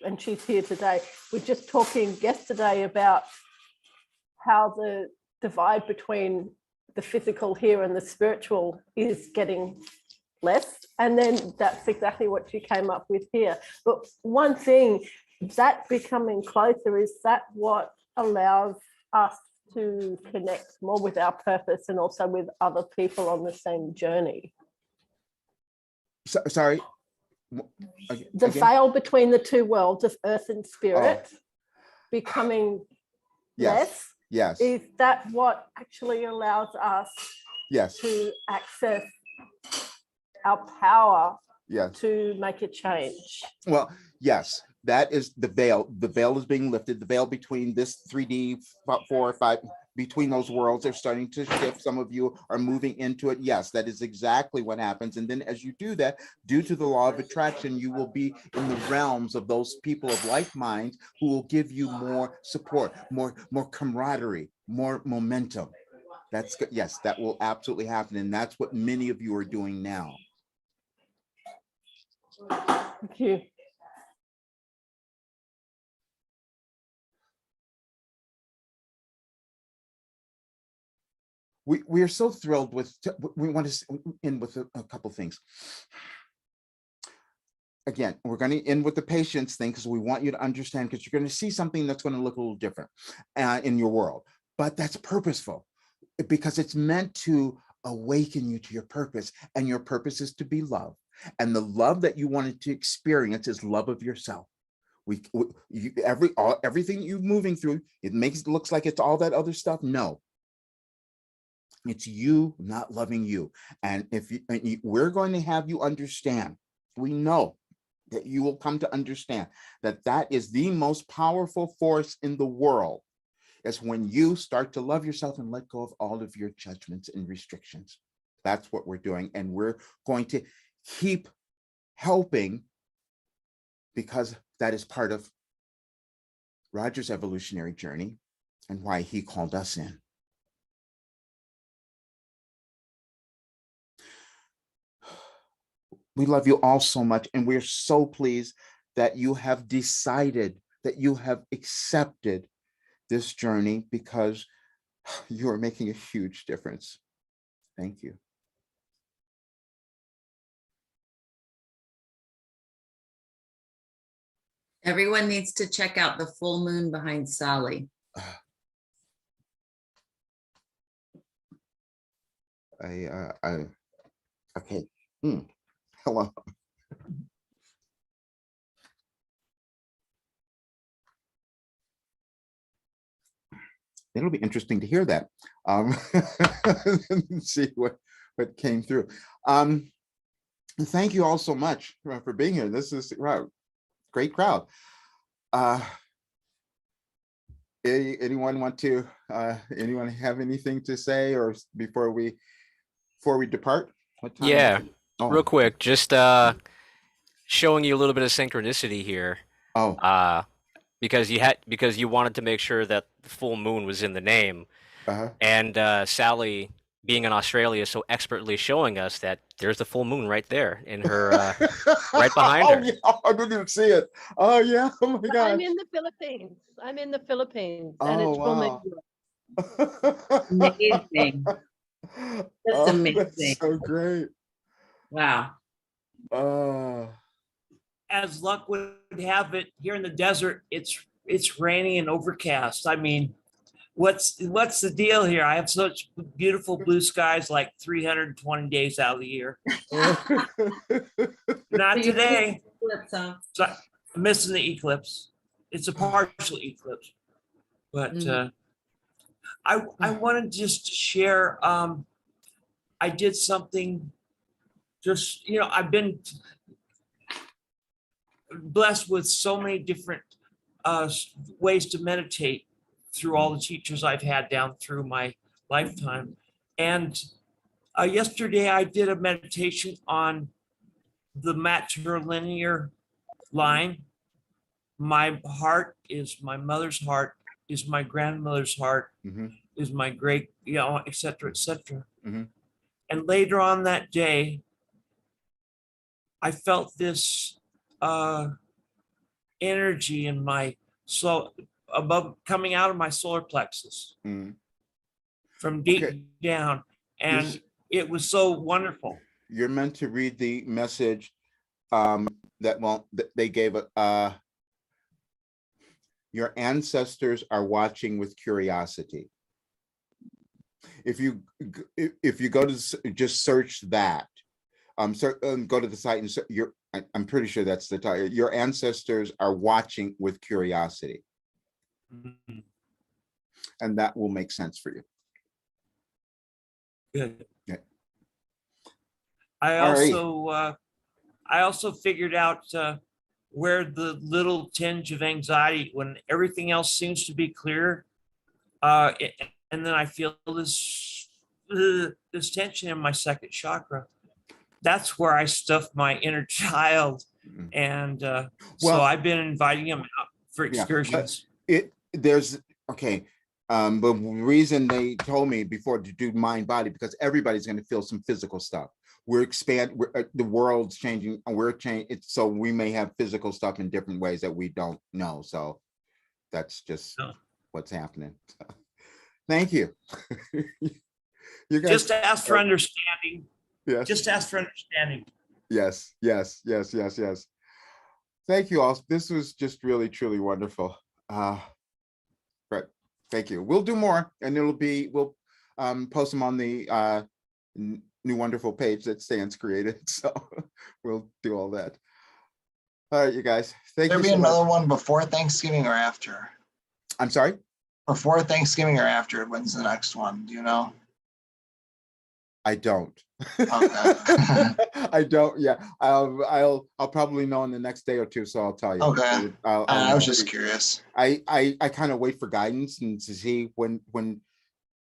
[SPEAKER 7] and she's here today, we're just talking yesterday about how the divide between the physical here and the spiritual is getting less. And then that's exactly what you came up with here. But one thing, that becoming closer, is that what allows us to connect more with our purpose and also with other people on the same journey?
[SPEAKER 1] Sorry.
[SPEAKER 7] The veil between the two worlds of earth and spirit becoming less.
[SPEAKER 1] Yes.
[SPEAKER 7] Is that what actually allows us to access our power to make a change?
[SPEAKER 1] Well, yes, that is the veil. The veil is being lifted. The veil between this 3D 4 or 5 between those worlds are starting to shift. Some of you are moving into it. Yes, that is exactly what happens. And then as you do that, due to the law of attraction, you will be in the realms of those people of like minds who will give you more support, more camaraderie, more momentum. That's good. Yes, that will absolutely happen. And that's what many of you are doing now.
[SPEAKER 7] Thank you.
[SPEAKER 1] We are so thrilled with, we want to end with a couple things. Again, we're going to end with the patience thing because we want you to understand, because you're going to see something that's going to look a little different in your world, but that's purposeful because it's meant to awaken you to your purpose, and your purpose is to be love. And the love that you wanted to experience is love of yourself. Everything you're moving through, it looks like it's all that other stuff. No. It's you not loving you. And we're going to have you understand, we know that you will come to understand that that is the most powerful force in the world, is when you start to love yourself and let go of all of your judgments and restrictions. That's what we're doing. And we're going to keep helping, because that is part of Roger's evolutionary journey and why he called us in. We love you all so much, and we're so pleased that you have decided, that you have accepted this journey, because you are making a huge difference. Thank you.
[SPEAKER 6] Everyone needs to check out the full moon behind Sally.
[SPEAKER 1] Okay. Hello. It'll be interesting to hear that. See what came through. Thank you all so much for being here. This is great crowd. Anyone want to? Anyone have anything to say, or before we depart? What time?
[SPEAKER 2] Yeah.
[SPEAKER 1] Oh.
[SPEAKER 2] Real quick, just showing you a little bit of synchronicity here.
[SPEAKER 1] Oh.
[SPEAKER 2] Because you wanted to make sure that the full moon was in the name, and Sally, being in Australia, so expertly showing us that there's the full moon right there in her, right behind her.
[SPEAKER 1] Yeah, I didn't even see it. Oh yeah! Oh my God!
[SPEAKER 7] I'm in the Philippines. And it's full
[SPEAKER 1] Wow.
[SPEAKER 6] Amazing. That's amazing.
[SPEAKER 1] That's so great.
[SPEAKER 6] Wow.
[SPEAKER 8] As luck would have it, here in the desert, it's rainy and overcast. I mean, what's the deal here? I have such beautiful blue skies, like 320 days out of the year. Not today. So I'm missing the eclipse. It's a partial eclipse, but I wanted just to share. I did something. Just I've been blessed with so many different ways to meditate through all the teachers I've had down through my lifetime. And yesterday I did a meditation on the matrilinear line. My heart is my mother's heart, is my grandmother's heart, is my great, et cetera, et cetera. And later on that day, I felt this energy in my above, coming out of my solar plexus from deep down, and it was so wonderful.
[SPEAKER 1] You're meant to read the message that they gave your ancestors are watching with curiosity. If you go to just search that, go to the site and I'm pretty sure that's the title. Your ancestors are watching with curiosity, and that will make sense for you.
[SPEAKER 8] Good.
[SPEAKER 1] Yeah.
[SPEAKER 8] I also figured out where the little tinge of anxiety, when everything else seems to be clear, and then I feel this tension in my second chakra. That's where I stuff my inner child, and so
[SPEAKER 1] Well-
[SPEAKER 8] I've been inviting him out for
[SPEAKER 1] Yeah, but
[SPEAKER 8] excursions.
[SPEAKER 1] Okay. But the reason they told me before to do mind body, because everybody's going to feel some physical stuff. The world's changing, and we're changing. So we may have physical stuff in different ways that we don't know. So that's just
[SPEAKER 8] No.
[SPEAKER 1] what's happening. Thank you. You guys,
[SPEAKER 8] Just ask for understanding.
[SPEAKER 1] yes,
[SPEAKER 8] Just ask for understanding.
[SPEAKER 1] yes. Thank you all. This was just really, truly wonderful. Right. Thank you. We'll do more, and we'll post them on the new wonderful page that Stan's created. So we'll do all that. All right, you guys. Thank you.
[SPEAKER 5] There be
[SPEAKER 1] so much.
[SPEAKER 5] another one before Thanksgiving or after?
[SPEAKER 1] I'm sorry.
[SPEAKER 5] Before Thanksgiving or after? When's the next one? Do you know?
[SPEAKER 1] I don't.
[SPEAKER 5] Okay.
[SPEAKER 1] I don't. Yeah. I'll probably know in the next day or two. So I'll tell you.
[SPEAKER 5] Okay.
[SPEAKER 1] I'll
[SPEAKER 5] I was
[SPEAKER 1] know.
[SPEAKER 5] just curious.
[SPEAKER 1] I kind of wait for guidance and to see when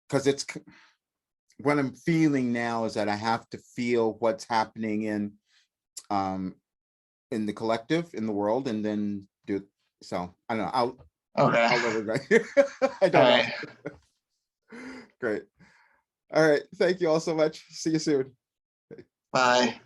[SPEAKER 1] because it's what I'm feeling now is that I have to feel what's happening in the collective, in the world, and then do it. So I don't know. I'll let it go. I don't know. Great. All right. Thank you all so much. See you soon.
[SPEAKER 5] Bye.